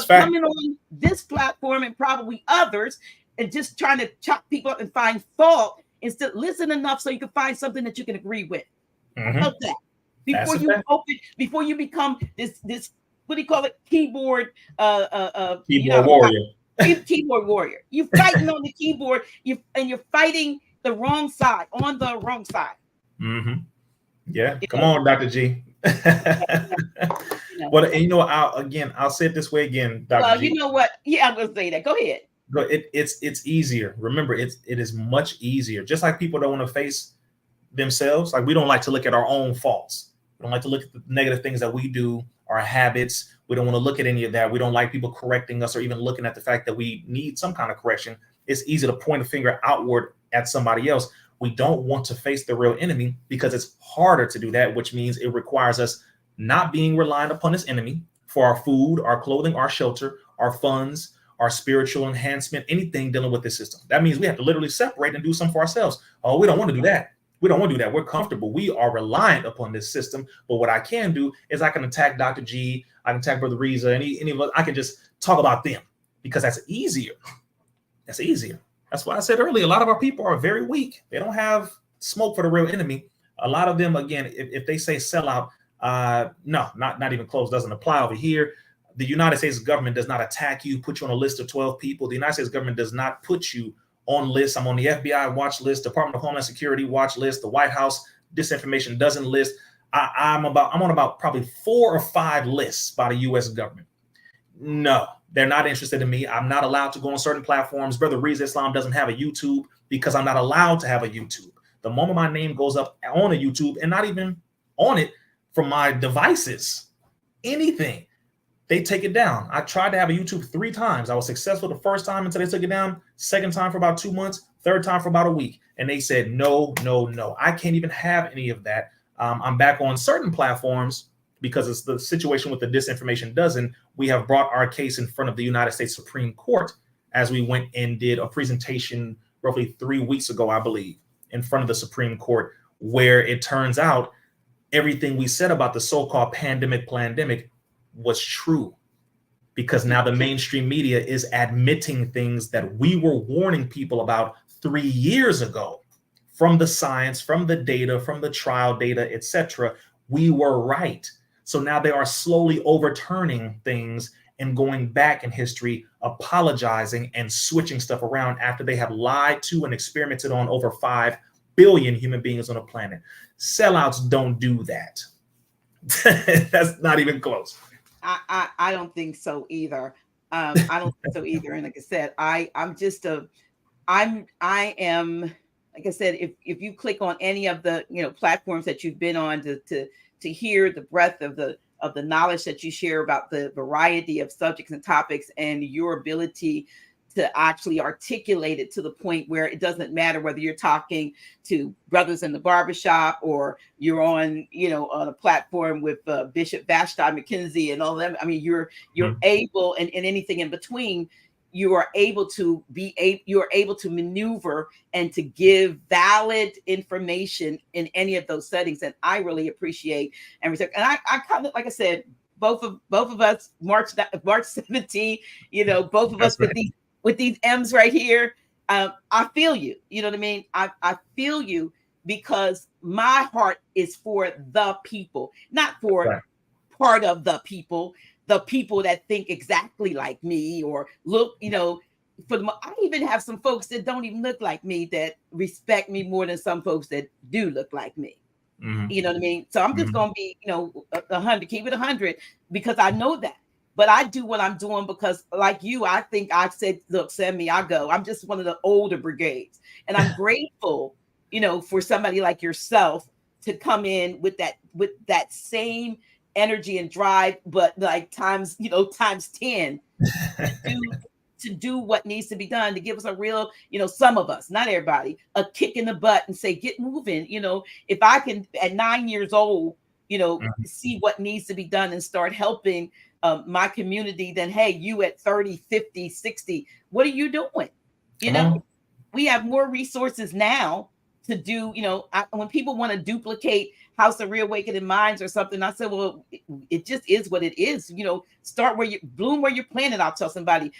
[SPEAKER 1] Coming on this platform, and probably others, and just trying to chop people up and find fault, instead listen enough so you can find something that you can agree with. About that. Before you become this what do you call it? Keyboard
[SPEAKER 2] warrior.
[SPEAKER 1] Keyboard warrior. You're fighting on the keyboard, you're fighting the wrong side, on the wrong side.
[SPEAKER 2] Yeah, come on, Dr. G. Well, and I'll say it this way again, Dr. G.
[SPEAKER 1] You know what? Yeah, I'm gonna say that. Go ahead.
[SPEAKER 2] But it's easier. Remember, it is much easier. Just like people don't want to face themselves, like we don't like to look at our own faults. We don't like to look at the negative things that we do, our habits. We don't want to look at any of that. We don't like people correcting us, or even looking at the fact that we need some kind of correction. It's easy to point a finger outward at somebody else. We don't want to face the real enemy, because it's harder to do that, which means it requires us not being reliant upon this enemy for our food, our clothing, our shelter, our funds, our spiritual enhancement, anything dealing with this system. That means we have to literally separate and do something for ourselves. Oh, we don't want to do that. We don't want to do that. We're comfortable. We are reliant upon this system. But what I can do is I can attack Dr. G, I can attack Brother Rizza, any of us. I can just talk about them, because that's easier. That's easier. That's why I said earlier, a lot of our people are very weak. They don't have smoke for the real enemy. A lot of them, again, if they say sellout, no, not even close, doesn't apply over here. The United States government does not attack you, put you on a list of 12 people. The United States government does not put you on lists. I'm on the FBI watch list, Department of Homeland Security watch list, the White House disinformation doesn't list. I'm on about probably 4 or 5 lists by the U.S. government. No, they're not interested in me. I'm not allowed to go on certain platforms. Brother Rizza Islam doesn't have a YouTube because I'm not allowed to have a YouTube. The moment my name goes up on a YouTube, and not even on it from my devices, anything, they take it down. I tried to have a YouTube 3 times. I was successful the first time until they took it down. Second time for about 2 months. Third time for about a week. And they said, no, no, no. I can't even have any of that. I'm back on certain platforms because it's the situation with the disinformation doesn't. We have brought our case in front of the United States Supreme Court as we went and did a presentation roughly 3 weeks ago, I believe, in front of the Supreme Court, where it turns out everything we said about the so-called pandemic was true, because now the mainstream media is admitting things that we were warning people about 3 years ago. From the science, from the data, from the trial data, etc., we were right. So now they are slowly overturning things and going back in history, apologizing and switching stuff around after they have lied to and experimented on over 5 billion human beings on the planet. Sellouts don't do that. That's not even close.
[SPEAKER 1] I don't think so either. I don't think so either. And like I said, I am, like I said, if you click on any of the platforms that you've been on to hear the breadth of the knowledge that you share about the variety of subjects and topics, and your ability to actually articulate it to the point where it doesn't matter whether you're talking to brothers in the barbershop or you're on a platform with Bishop Vashti McKenzie and all them. I mean, you're able, and anything in between, you are able to maneuver and to give valid information in any of those settings. And I really appreciate and respect. And I kind of, like I said, both of us, March 17, both of us with these M's right here. I feel you. You know what I mean? I feel you, because my heart is for the people, not for part of the people that think exactly like me or look, I even have some folks that don't even look like me that respect me more than some folks that do look like me. Mm-hmm. You know what I mean? So I'm just going to be, 100, keep it 100, because I know that. But I do what I'm doing because, like you, I think I said, look, send me, I'll go. I'm just one of the older brigades. And I'm grateful, for somebody like yourself to come in with that same energy and drive, but like times 10 to do what needs to be done, to give us a real, some of us, not everybody, a kick in the butt and say, get moving. If I can at 9 years old, see what needs to be done and start helping my community, then hey, you at 30, 50, 60, what are you doing? We have more resources now to do, when people want to duplicate House of Reawakening Minds or something, I said, well, it just is what it is. Start where you bloom, where you're planted. I'll tell somebody,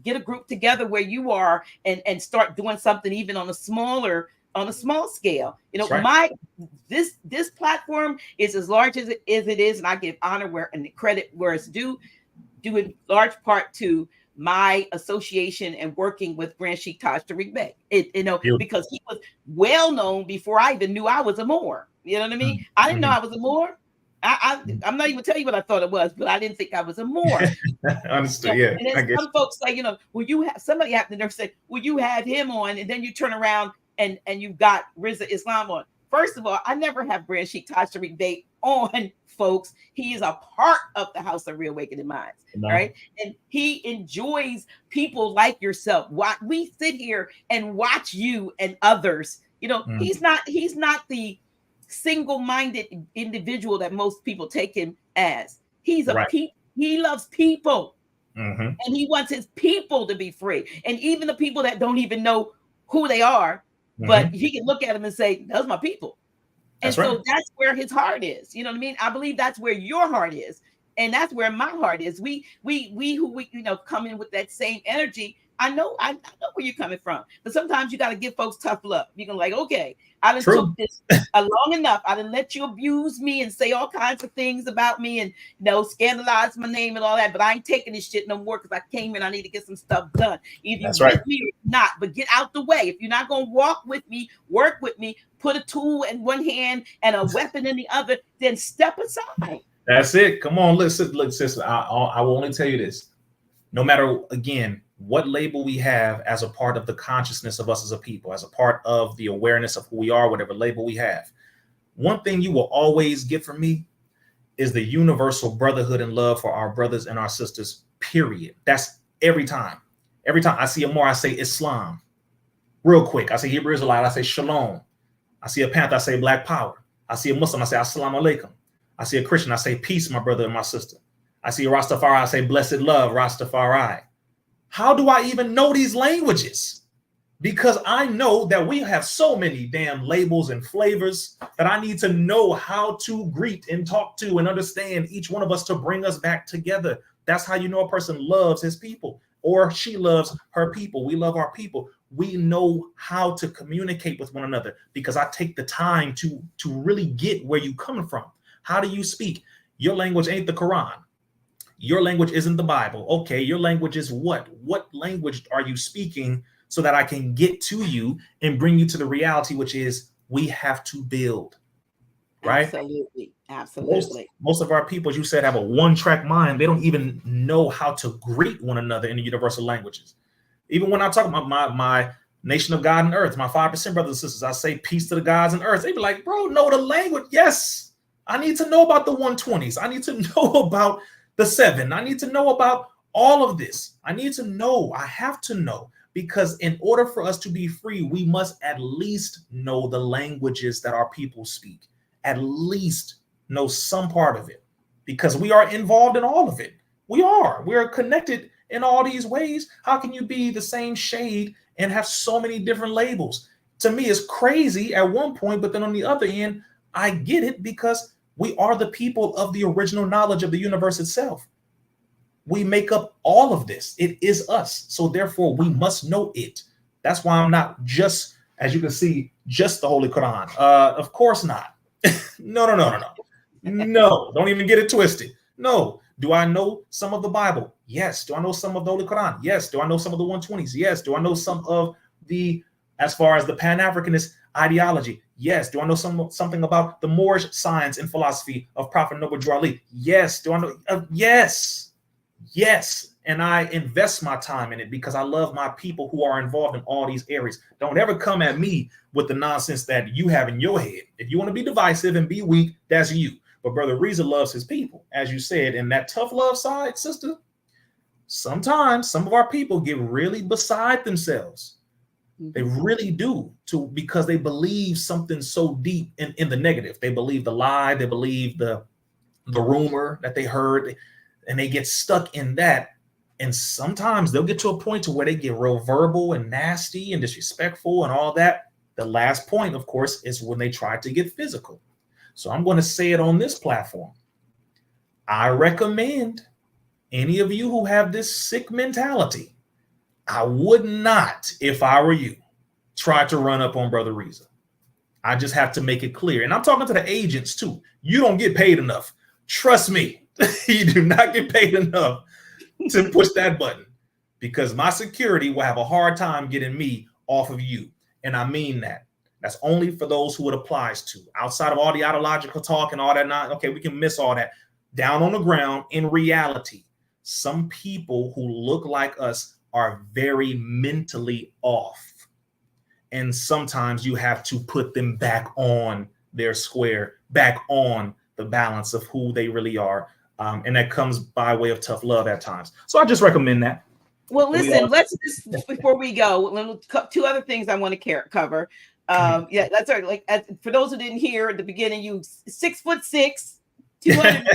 [SPEAKER 1] get a group together where you are and start doing something even on a small scale. This platform is as large as it is, and I give honor and credit where it's due in large part to my association and working with Grand Sheikh Taj Tariq Bey. Because he was well known before I even knew I was a Moor. You know what I mean? I didn't know I was a Moor. I'm not even telling you what I thought it was, but I didn't think I was a Moor.
[SPEAKER 2] Honestly, yeah.
[SPEAKER 1] And then some folks say, will you have somebody have the nerve say, will you have him on? And then you turn around and you've got Rizza Islam on. First of all, I never have Grand Sheikh Taj Tariq Bey on, folks. He is a part of the House of Reawakening Minds, right? And he enjoys people like yourself. We sit here and watch you and others. He's not the single-minded individual that most people take him as. He's he loves people, and he wants his people to be free. And even the people that don't even know who they are, but he can look at them and say, those are my people. And that's where his heart is. You know what I mean? I believe that's where your heart is. And that's where my heart is. We who come in with that same energy, I know where you're coming from, but sometimes you got to give folks tough love. You can like, okay, I done
[SPEAKER 2] True.
[SPEAKER 1] took this long enough. I done let you abuse me and say all kinds of things about me and scandalize my name and all that. But I ain't taking this shit no more because I came in. I need to get some stuff done. Either you
[SPEAKER 2] That's right.
[SPEAKER 1] with me or not, but get out the way. If you're not gonna walk with me, work with me, put a tool in one hand and a weapon in the other, then step aside.
[SPEAKER 2] That's it. Come on, listen, look, sister. I will only tell you this. No matter, again, what label we have as a part of the consciousness of us as a people, as a part of the awareness of who we are, whatever label we have, one thing you will always get from me is the universal brotherhood and love for our brothers and our sisters, period. That's every time. Every time I see a Moor, I say Islam. Real quick, I say Hebrew Israelite, I say Shalom. I see a Panther, I say Black Power. I see a Muslim, I say Assalamu Alaikum. I see a Christian, I say peace, my brother and my sister. I see a Rastafari, I say blessed love, Rastafari. How do I even know these languages? Because I know that we have so many damn labels and flavors that I need to know how to greet and talk to and understand each one of us to bring us back together. That's how you know a person loves his people or she loves her people. We love our people. We know how to communicate with one another because I take the time to really get where you're coming from. How do you speak? Your language ain't the Quran. Your language isn't the Bible. Okay, your language is what? What language are you speaking so that I can get to you and bring you to the reality, which is we have to build, right?
[SPEAKER 1] Absolutely. Absolutely.
[SPEAKER 2] Most of our people, as you said, have a one-track mind. They don't even know how to greet one another in the universal languages. Even when I talk about my nation of God and earth, my 5% brothers and sisters, I say peace to the gods and earth. They be like, bro, know the language. Yes, I need to know about the 120s. I need to know about the 7. I need to know about all of this. I need to know. I have to know. Because in order for us to be free, we must at least know the languages that our people speak. At least know some part of it. Because we are involved in all of it. We are connected in all these ways. How can you be the same shade and have so many different labels? To me, it's crazy at one point, but then on the other end, I get it because we are the people of the original knowledge of the universe itself. We make up all of this. It is us. So therefore, we must know it. That's why I'm not just, as you can see, just the Holy Quran. Of course not. No. No, don't even get it twisted. No. Do I know some of the Bible? Yes. Do I know some of the Holy Quran? Yes. Do I know some of the 120s? Yes. Do I know some of the, as far as the Pan-Africanist ideology? Yes. Do I know something about the Moorish science and philosophy of Prophet Noble Drew Ali? Yes. Do I know? Yes. Yes. And I invest my time in it because I love my people who are involved in all these areas. Don't ever come at me with the nonsense that you have in your head. If you want to be divisive and be weak, that's you. But Brother Rizza loves his people, as you said, and that tough love side, sister. Sometimes some of our people get really beside themselves. They really do, because they believe something so deep in the negative. They believe the lie, they believe the rumor that they heard, and they get stuck in that. And sometimes they'll get to a point to where they get real verbal and nasty and disrespectful and all that. The last point, of course, is when they try to get physical. So I'm going to say it on this platform. I recommend any of you who have this sick mentality, I would not, if I were you, try to run up on Brother Rizza. I just have to make it clear. And I'm talking to the agents too. You don't get paid enough. Trust me, you do not get paid enough to push that button, because my security will have a hard time getting me off of you. And I mean that. That's only for those who it applies to. Outside of all the ideological talk and all that, okay, we can miss all that. Down on the ground, in reality, some people who look like us are very mentally off. And sometimes you have to put them back on their square, back on the balance of who they really are. And that comes by way of tough love at times. So I just recommend that.
[SPEAKER 1] Well, listen, let's just, before we go, 2 other things I want to cover. Yeah, that's right. Like, for those who didn't hear at the beginning, you 6'6", 200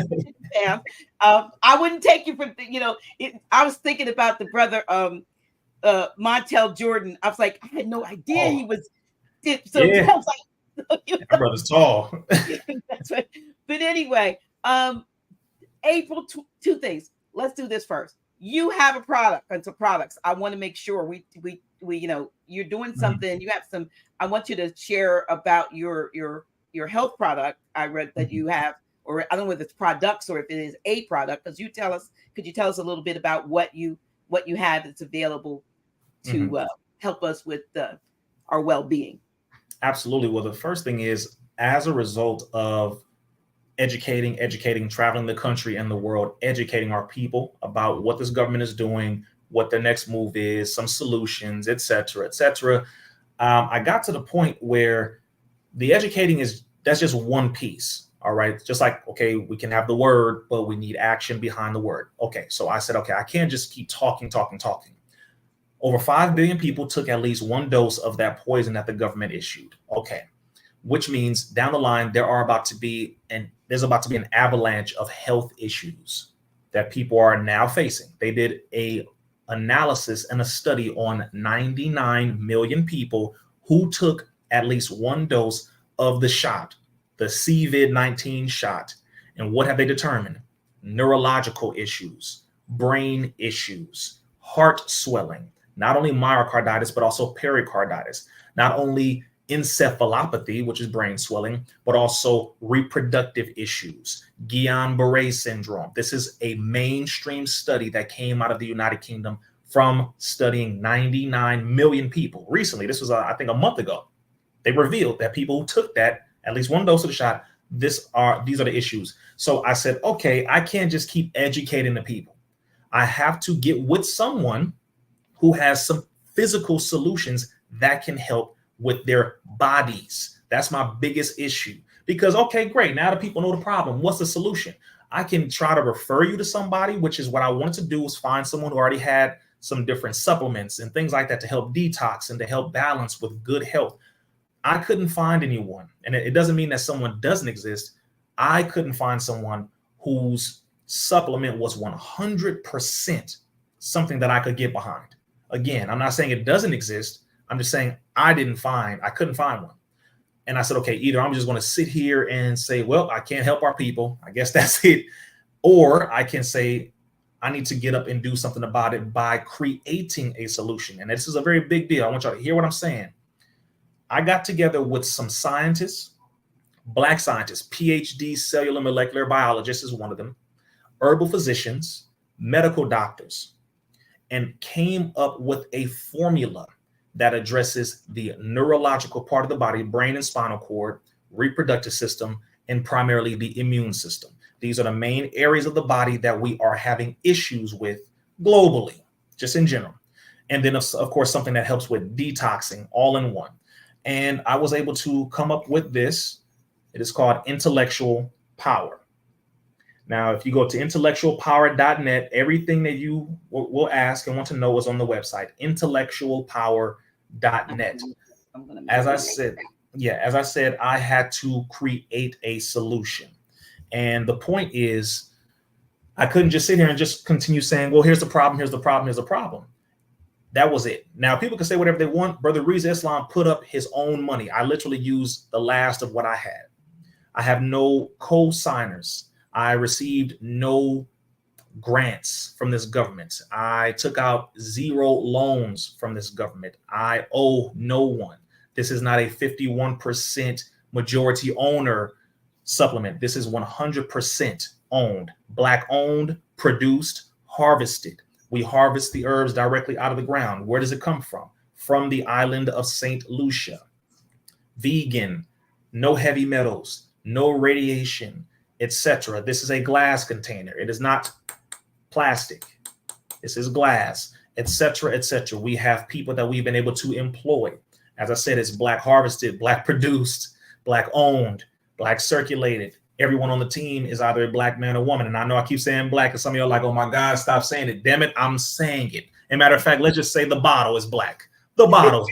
[SPEAKER 1] pounds. I wouldn't take you for, I was thinking about the brother, Montel Jordan. I was like, I had no idea he was. So yeah. I was like,
[SPEAKER 2] that brother's tall.
[SPEAKER 1] That's right. But anyway, April, 2 things. Let's do this first. you have a product and some products. I want to make sure we you're doing something. You have some. I want you to share about your health product. I read that you have, or I don't know if it's products or if it is a product. Because could you tell us a little bit about what you have that's available to help us with our well-being?
[SPEAKER 2] Absolutely. Well, the first thing is, as a result of educating, traveling the country and the world, educating our people about what this government is doing, what their next move is, some solutions, et cetera, et cetera. I got to the point where the educating that's just one piece. All right. Just like, okay, we can have the word, but we need action behind the word. Okay. So I said, okay, I can't just keep talking. Over 5 billion people took at least one dose of that poison that the government issued. Okay. Which means down the line, there's about to be an avalanche of health issues that people are now facing. They did a analysis and a study on 99 million people who took at least one dose of the shot, the COVID-19 shot. And what have they determined? Neurological issues, brain issues, heart swelling, not only myocarditis, but also pericarditis, not only encephalopathy, which is brain swelling, but also reproductive issues, Guillain-Barré syndrome. This is a mainstream study that came out of the United Kingdom from studying 99 million people recently. This was, I think, a month ago. They revealed that people who took that, at least one dose of the shot, these are the issues. So I said, okay, I can't just keep educating the people. I have to get with someone who has some physical solutions that can help with their bodies. That's my biggest issue. Because, okay, great. Now the people know the problem. What's the solution? I can try to refer you to somebody, which is what I wanted to do, was find someone who already had some different supplements and things like that to help detox and to help balance with good health. I couldn't find anyone. And it doesn't mean that someone doesn't exist. I couldn't find someone whose supplement was 100% something that I could get behind. Again, I'm not saying it doesn't exist. I'm just saying I couldn't find one. And I said, okay, either I'm just going to sit here and say, well, I can't help our people. I guess that's it. Or I can say, I need to get up and do something about it by creating a solution. And this is a very big deal. I want y'all to hear what I'm saying. I got together with some scientists, Black scientists, PhD cellular molecular biologists is one of them, herbal physicians, medical doctors, and came up with a formula that addresses the neurological part of the body, brain and spinal cord, reproductive system, and primarily the immune system. These are the main areas of the body that we are having issues with globally, just in general. And then, of course, something that helps with detoxing all in one. And I was able to come up with this. It is called intellectual power. Now, if you go to intellectualpower.net, everything that you will ask and want to know is on the website, intellectualpower.net. As I said, I had to create a solution. And the point is, I couldn't just sit here and just continue saying, well, here's the problem, here's the problem, here's the problem. That was it. Now, people can say whatever they want. Brother Rizza Islam put up his own money. I literally used the last of what I had. I have no co-signers. I received no grants from this government. I took out 0 loans from this government. I owe no one. This is not a 51% majority owner supplement. This is 100% owned, Black owned, produced, harvested. We harvest the herbs directly out of the ground. Where does it come from? From the island of St. Lucia. Vegan, no heavy metals, no radiation, etc. This is a glass container. It is not plastic. This is glass, etc., etc. We have people that we've been able to employ. As I said, it's Black harvested, Black produced, Black owned, Black circulated. Everyone on the team is either a Black man or woman. And I know I keep saying Black, and some of y'all are like, oh my God, stop saying it. Damn it, I'm saying it. As a matter of fact, let's just say the bottle is Black. The bottle.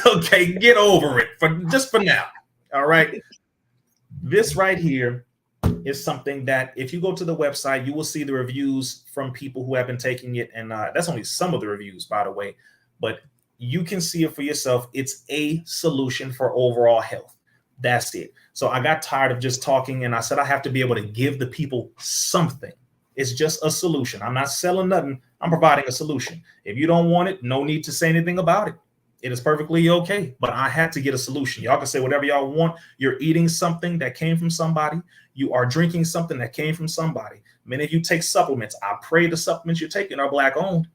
[SPEAKER 2] Okay, get over it just for now. All right. This right here is something that if you go to the website, you will see the reviews from people who have been taking it. And that's only some of the reviews, by the way, but you can see it for yourself. It's a solution for overall health. That's it. So I got tired of just talking, and I said I have to be able to give the people something. It's just a solution. I'm not selling nothing. I'm providing a solution. If you don't want it, no need to say anything about it. It is perfectly okay. But I had to get a solution. Y'all can say whatever y'all want. You're eating something that came from somebody. You are drinking something that came from somebody. Many of you take supplements. I pray the supplements you're taking are Black owned.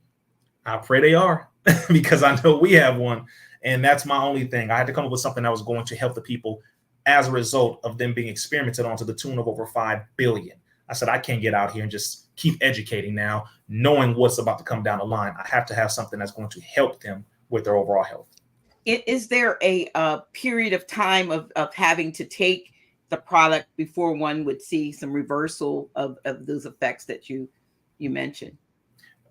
[SPEAKER 2] I pray they are, because I know we have one. And that's my only thing. I had to come up with something that was going to help the people as a result of them being experimented on to the tune of over 5 billion. I said, I can't get out here and just keep educating now, knowing what's about to come down the line. I have to have something that's going to help them with their overall health.
[SPEAKER 1] Is there a period of time of having to take the product before one would see some reversal of those effects that you mentioned?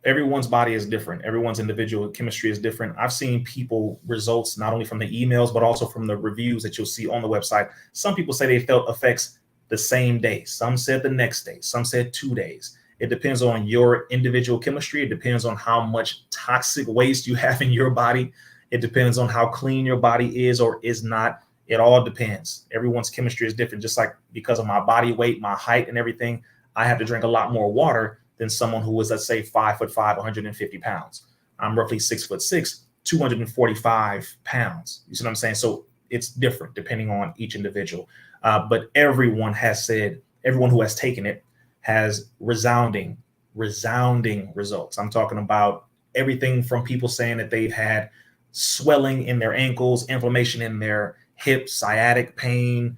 [SPEAKER 2] Everyone's body is different. Everyone's individual chemistry is different. I've seen people results not only from the emails, but also from the reviews that you'll see on the website. Some people say they felt effects the same day. Some said the next day. Some said 2 days. It depends on your individual chemistry. It depends on how much toxic waste you have in your body. It depends on how clean your body is or is not. It all depends. Everyone's chemistry is different. Just like because of my body weight, my height and everything, I have to drink a lot more water than someone who is, let's say, 5'5", 150 pounds. I'm roughly 6'6", 245 pounds. You see what I'm saying? So it's different depending on each individual. But everyone has said, everyone who has taken it has resounding results. I'm talking about everything from people saying that they've had swelling in their ankles, inflammation in their hips, sciatic pain.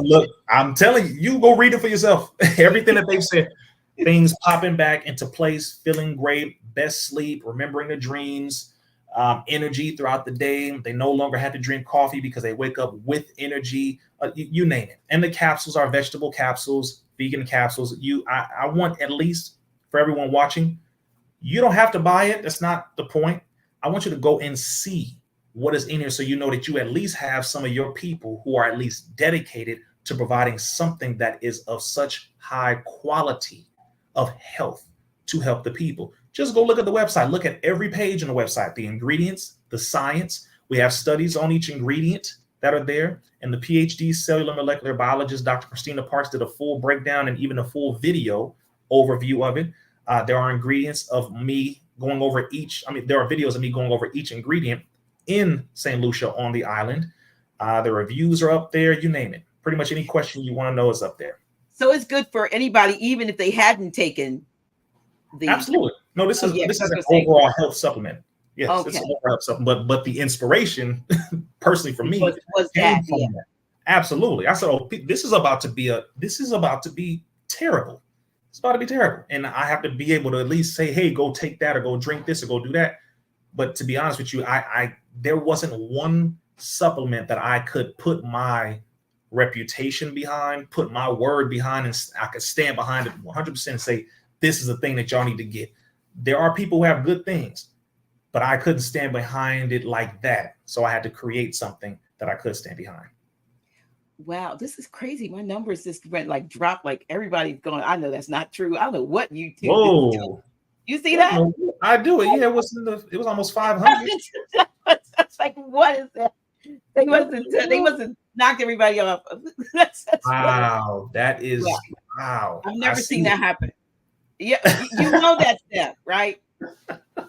[SPEAKER 2] Look, I'm telling you, you go read it for yourself. Everything that they've said, things popping back into place, feeling great, best sleep, remembering the dreams, energy throughout the day. They no longer have to drink coffee because they wake up with energy. You name it. And the capsules are vegetable capsules, vegan capsules. I want, at least for everyone watching, you don't have to buy it. That's not the point. I want you to go and see what is in here, so you know that you at least have some of your people who are at least dedicated to providing something that is of such high quality of health to help the people. Just go look at the website. Look at every page on the website, the ingredients, the science. We have studies on each ingredient that are there. And the PhD cellular molecular biologist, Dr. Christina Parks, did a full breakdown and even a full video overview of it. There are ingredients of me going over each. There are videos of me going over each ingredient in St. Lucia on the island. The reviews are up there. You name it. Pretty much any question you want to know is up there.
[SPEAKER 1] So it's good for anybody, even if they hadn't taken the.
[SPEAKER 2] Absolutely. No, this is an overall health supplement. Yes,
[SPEAKER 1] okay.
[SPEAKER 2] It's an overall health supplement. But the inspiration, personally for me,
[SPEAKER 1] was that. Yeah.
[SPEAKER 2] That. Absolutely. I said, oh, this is about to be terrible. It's about to be terrible. And I have to be able to at least say, hey, go take that, or go drink this, or go do that. But to be honest with you, there wasn't one supplement that I could put my reputation behind, put my word behind, and I could stand behind it 100% and say, this is a thing that y'all need to get. There are people who have good things, but I couldn't stand behind it like that. So I had to create something that I could stand behind.
[SPEAKER 1] Wow, this is crazy. My numbers just went dropped. Everybody's going, I know that's not true. I don't know what you do.
[SPEAKER 2] Whoa.
[SPEAKER 1] You see that?
[SPEAKER 2] I do it. Yeah, it was almost 500.
[SPEAKER 1] It's like, what is that? They wasn't knocked everybody off.
[SPEAKER 2] Wow, that is wow.
[SPEAKER 1] I've never seen that happen. Yeah, you know that step, right?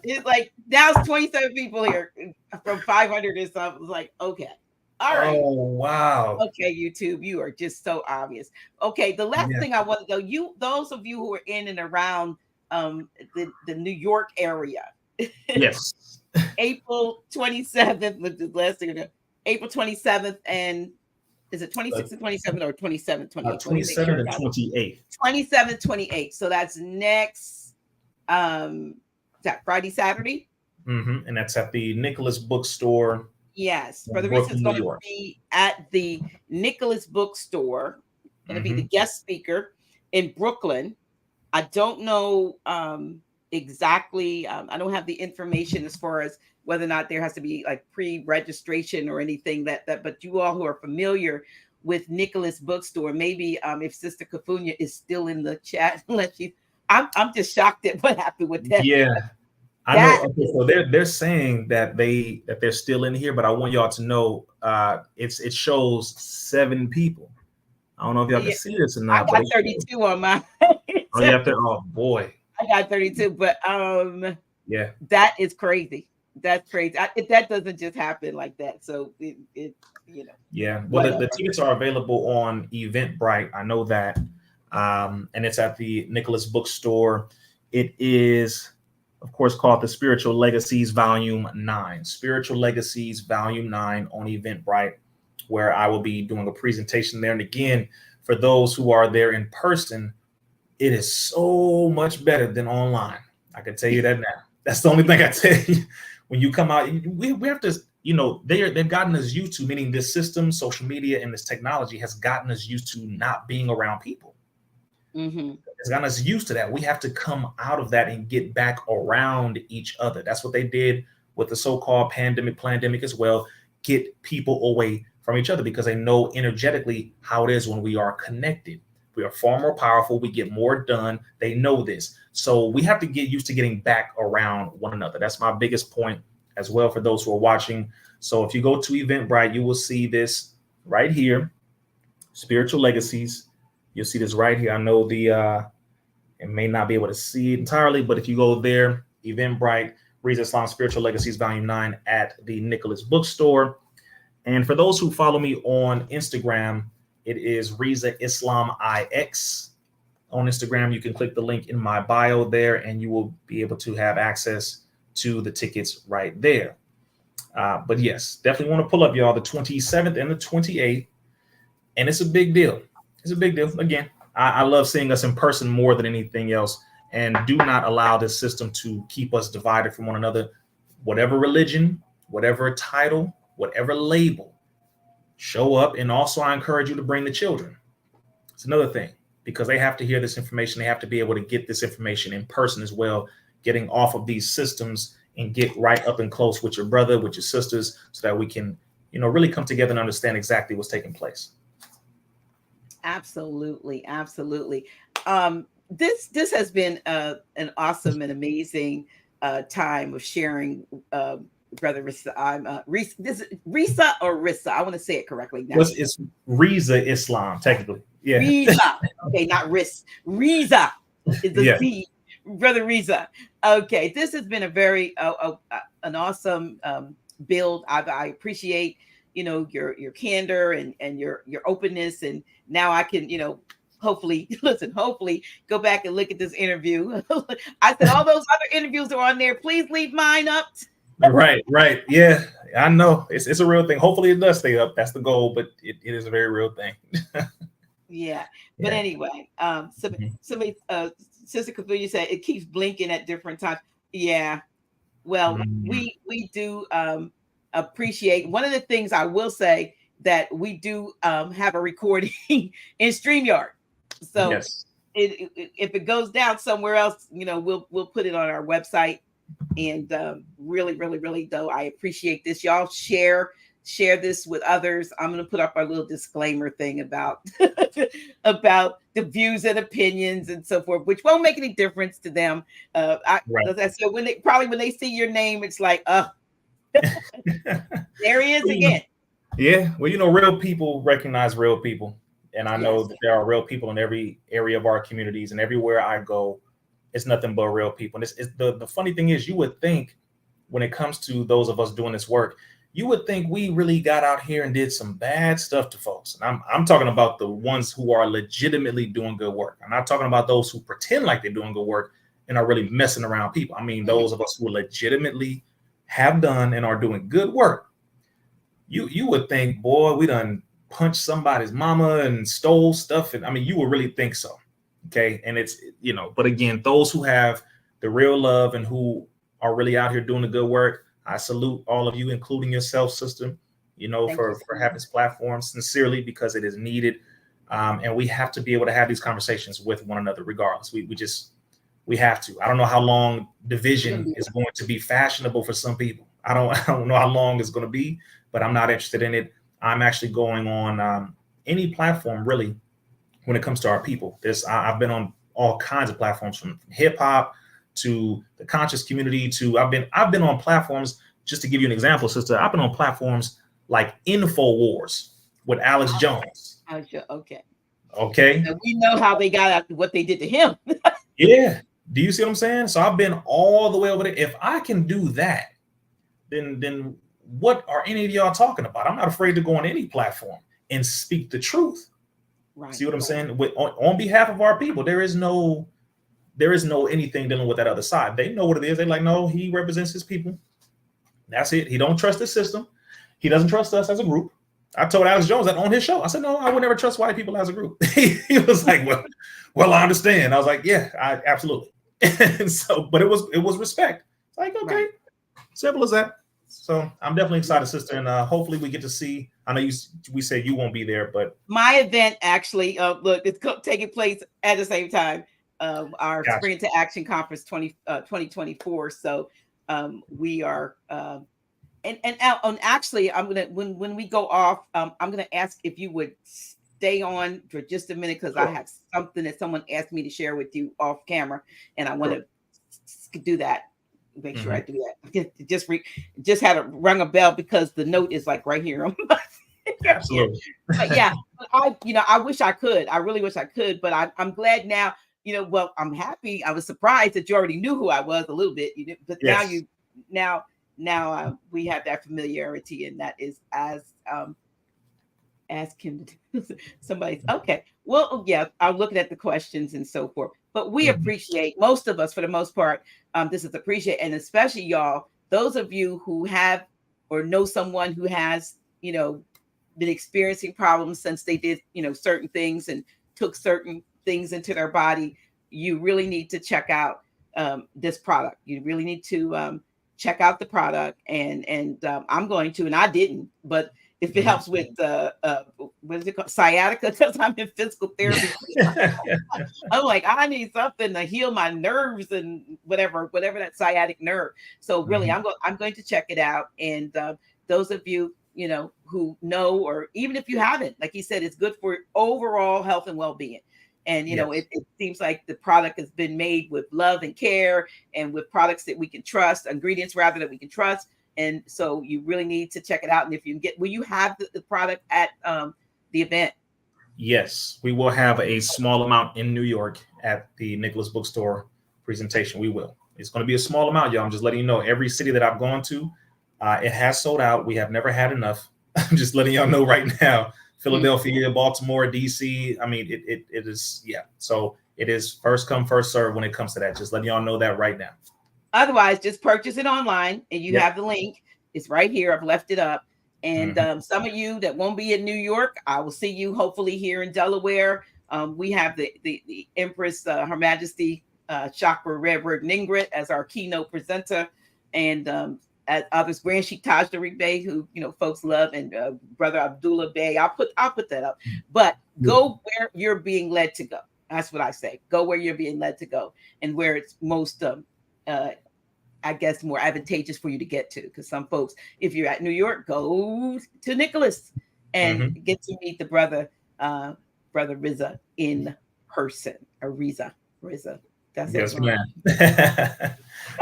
[SPEAKER 1] It's like now it's 27 people here from 500 or something. It's like, okay. All right.
[SPEAKER 2] Oh, wow.
[SPEAKER 1] Okay, YouTube, you are just so obvious. Okay, the last thing I want to know, those of you who are in and around the New York area.
[SPEAKER 2] Yes.
[SPEAKER 1] April 27th was the last thing. April 27th, and is it 26th and 27th or 27th, 28th?
[SPEAKER 2] 27th and 28th.
[SPEAKER 1] 27th, 28th. So that's next, that Friday, Saturday?
[SPEAKER 2] Mm-hmm. And that's at the Nicholas Bookstore.
[SPEAKER 1] Yes. Brother Rizza is going to be at the Nicholas Bookstore, going to be the guest speaker in Brooklyn. I don't know exactly. I don't have the information as far as whether or not there has to be pre-registration or anything but you all who are familiar with Nicholas Bookstore, maybe if Sister Kafunya is still in the chat, I'm just shocked at what happened with that.
[SPEAKER 2] Yeah. I know. Okay, so they're saying that they're still in here, but I want y'all to know it shows 7 people. I don't know if y'all can
[SPEAKER 1] Yeah,
[SPEAKER 2] see this or
[SPEAKER 1] I
[SPEAKER 2] not, but
[SPEAKER 1] got
[SPEAKER 2] it,
[SPEAKER 1] 32 on mine.
[SPEAKER 2] oh, you have to. Oh boy,
[SPEAKER 1] I got 32, but
[SPEAKER 2] yeah,
[SPEAKER 1] that is crazy. That's crazy. That doesn't just happen like that. So it
[SPEAKER 2] yeah. Well, the
[SPEAKER 1] whatever.
[SPEAKER 2] tickets are available on Eventbrite. I know that, and it's at the Nicholas Bookstore. It is, of course, called the Spiritual Legacies Volume 9. Spiritual Legacies Volume 9 on Eventbrite, where I will be doing a presentation there. And again, for those who are there in person, it is so much better than online. I can tell you that now. That's the only thing I tell you. When you come out, we have to, they've gotten us used to, meaning this system, social media, and this technology has gotten us used to not being around people.
[SPEAKER 1] Mm-hmm.
[SPEAKER 2] It's gotten us used to that. We have to come out of that and get back around each other. That's what they did with the so-called pandemic as well. Get people away from each other because they know energetically how it is when we are connected. We are far more powerful. We get more done. They know this. So we have to get used to getting back around one another. That's my biggest point as well for those who are watching. So if you go to Eventbrite, you will see this right here, Spiritual Legacies. You'll see this right here. I know it may not be able to see it entirely, but if you go there, Eventbrite, Rizza Islam Spiritual Legacies Volume 9 at the Nicholas Bookstore. And for those who follow me on Instagram, it is Rizza Islam IX on Instagram. You can click the link in my bio there, and you will be able to have access to the tickets right there. But yes, definitely want to pull up, y'all, the 27th and the 28th. And it's a big deal. It's a big deal. Again, I love seeing us in person more than anything else. And do not allow this system to keep us divided from one another. Whatever religion, whatever title, whatever label, show up. And also, I encourage you to bring the children. It's another thing, because they have to hear this information. They have to be able to get this information in person as well, getting off of these systems and get right up and close with your brother, with your sisters, so that we can, really come together and understand exactly what's taking place.
[SPEAKER 1] Absolutely, absolutely. This has been an awesome and amazing time of sharing, Brother Rissa. I'm this is Rissa or Rissa. I want to say it correctly now.
[SPEAKER 2] It's Rizza Islam, technically. Yeah.
[SPEAKER 1] Rizza. Okay, not Riss. Rizza is the Z. Brother Rizza. Okay, this has been a very an awesome build. I appreciate your candor and your openness, and now I can hopefully go back and look at this interview. I said all those other interviews are on there. Please leave mine up.
[SPEAKER 2] Right. Yeah, I know it's a real thing. Hopefully it does stay up. That's the goal, but it is a very real thing.
[SPEAKER 1] Yeah. But anyway, somebody Sister Kafuya said it keeps blinking at different times. Yeah. Well, we do appreciate. One of the things I will say that we do have a recording in StreamYard. So
[SPEAKER 2] yes.
[SPEAKER 1] If it goes down somewhere else, we'll put it on our website. And really, though, I appreciate this. Y'all share this with others. I'm going to put up our little disclaimer thing about about the views and opinions and so forth, which won't make any difference to them. So when they see your name, it's like, there he is again.
[SPEAKER 2] Yeah. Well, real people recognize real people. And I know that there are real people in every area of our communities, and everywhere I go, it's nothing but real people. And it's the funny thing is, you would think when it comes to those of us doing this work, you would think we really got out here and did some bad stuff to folks. And I'm talking about the ones who are legitimately doing good work. I'm not talking about those who pretend like they're doing good work and are really messing around people. I mean, those of us who legitimately have done and are doing good work. You would think, boy, we done punched somebody's mama and stole stuff. And I mean, you would really think so. Okay. And it's, but again, those who have the real love and who are really out here doing the good work, I salute all of you, including yourself, sister, for having this platform sincerely, because it is needed. And we have to be able to have these conversations with one another, regardless. We have to. I don't know how long division is going to be fashionable for some people. I don't know how long it's going to be, but I'm not interested in it. I'm actually going on any platform, really, when it comes to our people. I've been on all kinds of platforms, from hip hop to the conscious community to I've been on platforms, just to give you an example, sister. I've been on platforms like InfoWars with Alex Jones.
[SPEAKER 1] Okay.
[SPEAKER 2] Okay.
[SPEAKER 1] And we know how they got after what they did to him.
[SPEAKER 2] Yeah. Do you see what I'm saying? So I've been all the way over there. If I can do that, then what are any of y'all talking about? I'm not afraid to go on any platform and speak the truth.
[SPEAKER 1] Right.
[SPEAKER 2] See what I'm saying? On behalf of our people, there is no anything dealing with that other side. They know what it is. They're like, no, he represents his people. That's it. He don't trust the system. He doesn't trust us as a group. I told Alex Jones that on his show. I said, no, I would never trust white people as a group. He was like, well, I understand. I was like, yeah, absolutely. And so, but it was respect. It's like, okay, right. Simple as that. So I'm definitely excited, sister, and hopefully we get to see. I know we said you won't be there, but
[SPEAKER 1] my event actually, look, it's taking place at the same time. Our Spring into Action Conference 2024. So we are, and actually, I'm gonna when we go off, I'm gonna ask if you would stay on for just a minute because I have something that someone asked me to share with you off camera, and I want to do that. Make sure I do that. Just had to rung a bell because the note is like right here.
[SPEAKER 2] Absolutely.
[SPEAKER 1] But yeah, I wish I could. I really wish I could, but I'm glad now. Well, I'm happy. I was surprised that you already knew who I was a little bit. But yes. now we have that familiarity, and that is as can somebody's okay. Well, yeah, I'm looking at the questions and so forth. But we appreciate, most of us, for the most part, this is appreciate, and especially y'all, those of you who have or know someone who has, been experiencing problems since they did, certain things and took certain things into their body. You really need to check out this product. You really need to check out the product, and I'm going to, and I didn't, but if it helps with what is it called, sciatica, because I'm in physical therapy. I'm like, I need something to heal my nerves and whatever that sciatic nerve. So really, I'm going to check it out. And those of you, who know, or even if you haven't, like he said, it's good for overall health and well-being. And, it seems like the product has been made with love and care, and with products that we can trust, ingredients rather that we can trust. And so you really need to check it out. And if you will you have the product at the event?
[SPEAKER 2] Yes, we will have a small amount in New York at the Nicholas Bookstore presentation. We will. It's going to be a small amount, y'all. I'm just letting you know. Every city that I've gone to, it has sold out. We have never had enough. I'm just letting y'all know right now. Philadelphia, Baltimore, DC. I mean, it is, yeah. So it is first come, first serve when it comes to that. Just letting y'all know that right now.
[SPEAKER 1] Otherwise, just purchase it online, and you have the link. It's right here. I've left it up. And some of you that won't be in New York, I will see you hopefully here in Delaware. We have the Empress, Her Majesty Chakra Reverend Ingrid as our keynote presenter, and others, Grand Sheikh Tajri Bey, who folks love, and Brother Abdullah Bey. I'll put that up. But go where you're being led to go. That's what I say. Go where you're being led to go, and where it's most I guess more advantageous for you to get to, because some folks, if you're at New York, go to Nicholas and get to meet the brother Rizza in person, or Rizza. That's
[SPEAKER 2] yes, ma'am.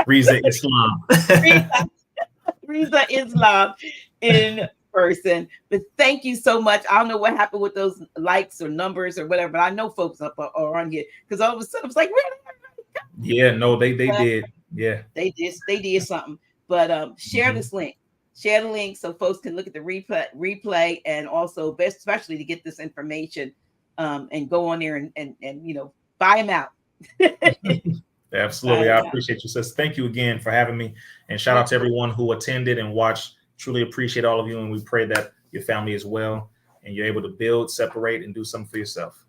[SPEAKER 2] Rizza Islam.
[SPEAKER 1] Rizza Islam in person. But thank you so much. I don't know what happened with those likes or numbers or whatever, but I know folks are on here, because all of a sudden I was like,
[SPEAKER 2] yeah, no, they did. Yeah,
[SPEAKER 1] they did something. But share this link. Share the link so folks can look at the replay, and also especially to get this information and go on there and buy them out.
[SPEAKER 2] Absolutely. I appreciate you, sis. Thank you again for having me, and shout out to everyone who attended and watched. Truly appreciate all of you, and we pray that your family is well and you're able to build, separate, and do something for yourself.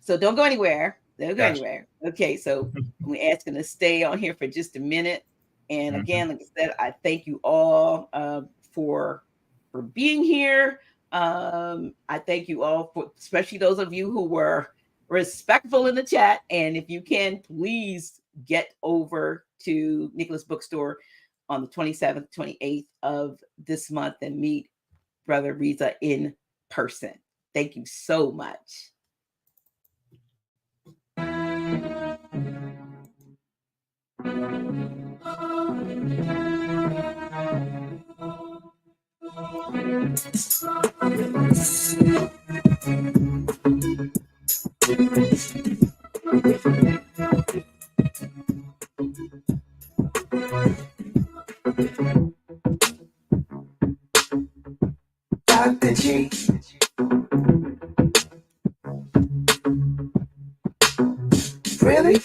[SPEAKER 1] So don't go anywhere. Don't go anywhere. Okay, so we're asking to stay on here for just a minute. And again, like I said, I thank you all for being here. I thank you all for, especially those of you who were respectful in the chat. And if you can, please get over to Nicholas Bookstore on the 27th, 28th of this month and meet Brother Rizza in person. Thank you so much. Dr. G. Really?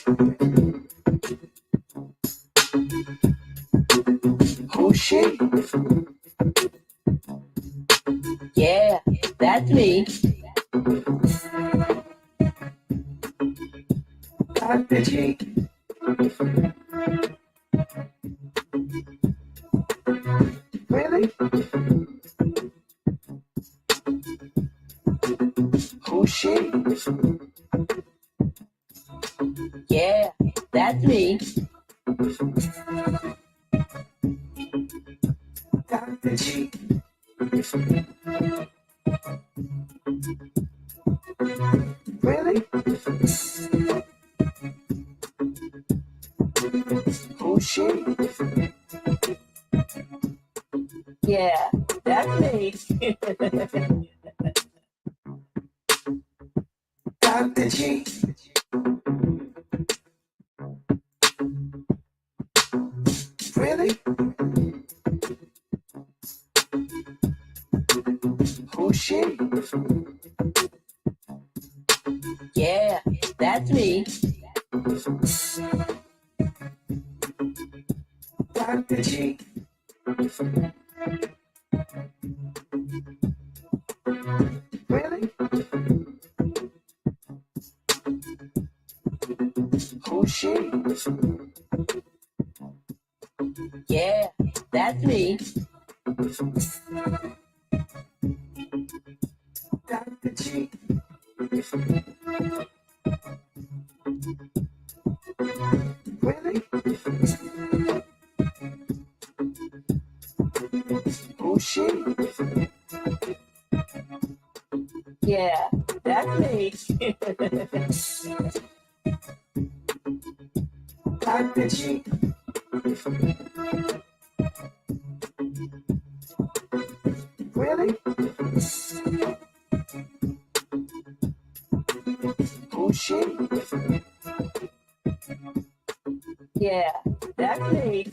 [SPEAKER 1] Who's she? Yeah, that's me. Dr. G. Really? Who's she? Yeah, that's me. Dr. G. Really? Who's she? Yeah, that's me. Dr. G. Really? Who's she? Yeah, that's me. Dr. G. Really? Who's she? Yeah, that's me. Dr. G. Really? Who's she? Yeah, that's me. Dr. G. Really? Who's she? Yeah, that's me.